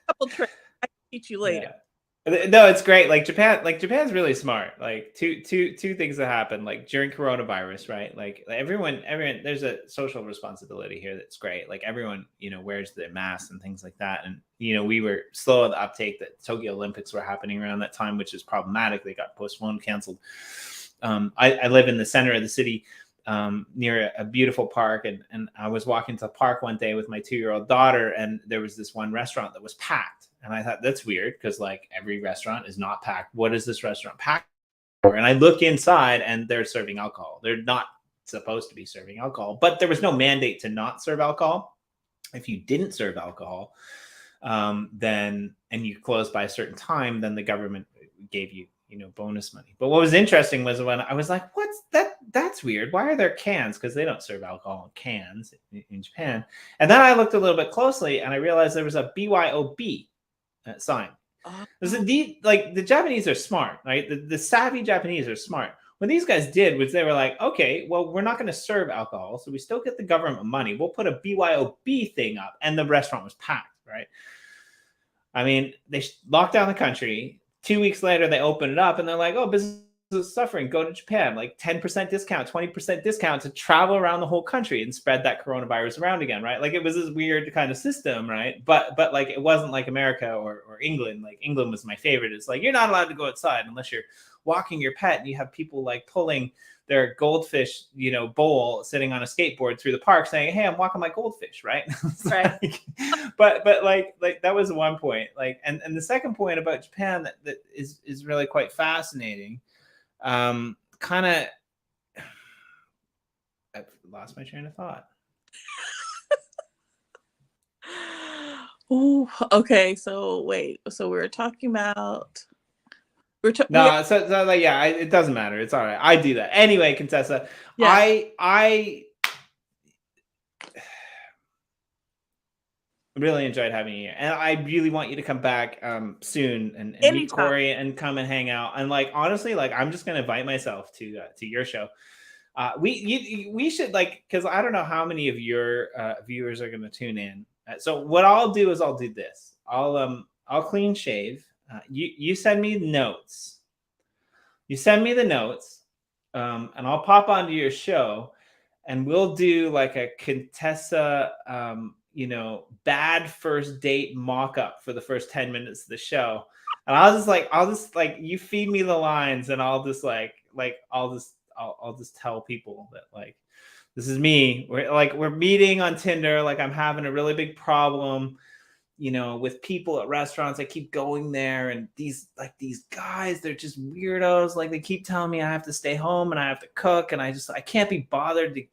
couple tricks I can teach you later. Yeah. No, it's great. Like Japan's really smart. Like two things that happen like during coronavirus, right? Like everyone, there's a social responsibility here that's great. Like everyone, wears their masks and things like that. And we were slow at the uptake. That Tokyo Olympics were happening around that time, which is problematic. They got postponed, canceled. I live in the center of the city, near a beautiful park, and I was walking to the park one day with my 2-year-old daughter, and there was this one restaurant that was packed. And I thought, that's weird because like every restaurant is not packed. What is this restaurant packed for? And I look inside and they're serving alcohol. They're not supposed to be serving alcohol, but there was no mandate to not serve alcohol. If you didn't serve alcohol, then, and you closed by a certain time, then the government gave you, bonus money. But what was interesting was when I was like, what's that? That's weird. Why are there cans? Because they don't serve alcohol in cans in Japan. And then I looked a little bit closely and I realized there was a BYOB sign. The Japanese are smart, right? The savvy Japanese are smart. What these guys did was they were like, okay, well, we're not going to serve alcohol, so we still get the government money. We'll put a BYOB thing up, and the restaurant was packed, right? I mean, they locked down the country. 2 weeks later, they opened it up, and they're like, oh, business is suffering. Go to Japan, like 10% discount, 20% discount to travel around the whole country and spread that coronavirus around again, right? Like it was this weird kind of system, right? But like it wasn't like America or England. Like England was my favorite. It's like you're not allowed to go outside unless you're walking your pet, and you have people like pulling their goldfish, bowl sitting on a skateboard through the park saying, hey, I'm walking my goldfish, right? Right. but like that was one point. Like, and the second point about Japan that is really quite fascinating. I've lost my train of thought. Oh, okay. So wait. So we were talking about. It doesn't matter. It's all right. I do that anyway, Contessa. Yeah. I really enjoyed having you here, and I really want you to come back soon and meet Corey and come and hang out. And like honestly, like I'm just gonna invite myself to your show. We should, like, because I don't know how many of your viewers are gonna tune in. So what I'll do is I'll do this. I'll clean shave. You send me notes. You send me the notes, and I'll pop onto your show, and we'll do like a Contessa, you know, bad first date mock-up for the first 10 minutes of the show. And I'll just like, you feed me the lines and I'll just I'll just tell people that like, this is me. We're meeting on Tinder. Like I'm having a really big problem, you know, with people at restaurants. I keep going there and these guys, they're just weirdos. Like they keep telling me I have to stay home and I have to cook and I can't be bothered to,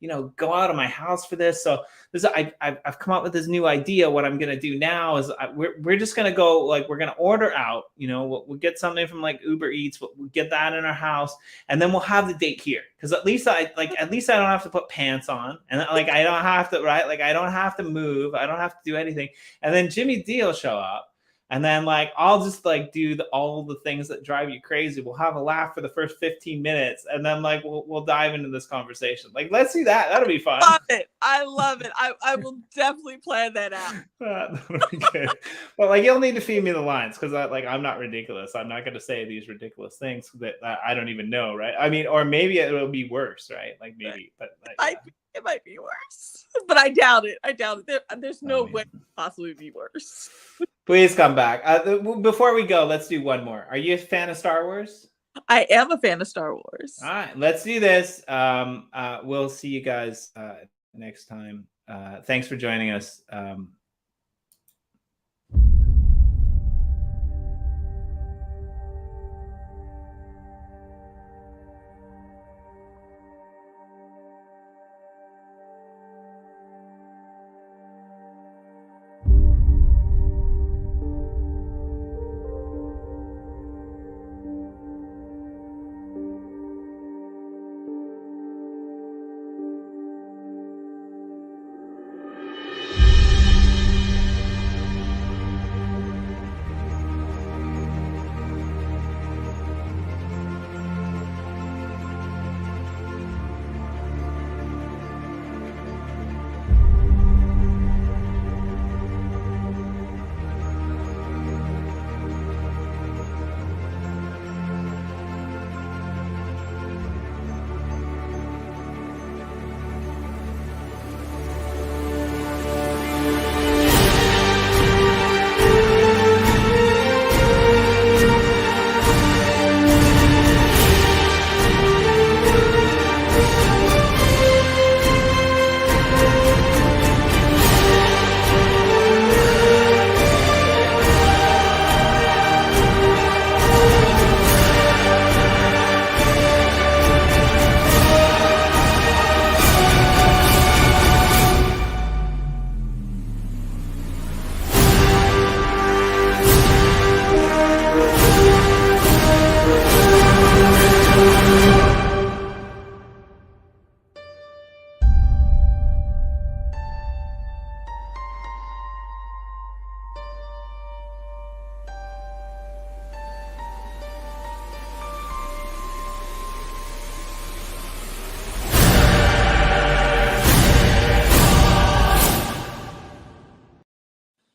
you know, go out of my house for this. So I've come up with this new idea. What I'm going to do now is we're just going to go, like, we're going to order out, you know, we'll get something from like Uber Eats. We'll get that in our house and then we'll have the date here. Cause at least I don't have to put pants on and like, I don't have to, right. Like I don't have to move. I don't have to do anything. And then Jimmy D will show up. And then like, I'll just like do all the things that drive you crazy. We'll have a laugh for the first 15 minutes. And then like, we'll dive into this conversation. Like, let's do that. That'll be fun. I love it. I will definitely plan that out. That'll be good. But like, you'll need to feed me the lines. Cause I'm not ridiculous. I'm not going to say these ridiculous things that I don't even know. Right. I mean, or maybe it'll be worse. Right. Like maybe, but yeah. It might be worse, but I doubt it. There's no way it could possibly be worse. Please come back. Before we go, let's do one more. Are you a fan of Star Wars? I am a fan of Star Wars. All right, let's do this. We'll see you guys next time. Thanks for joining us.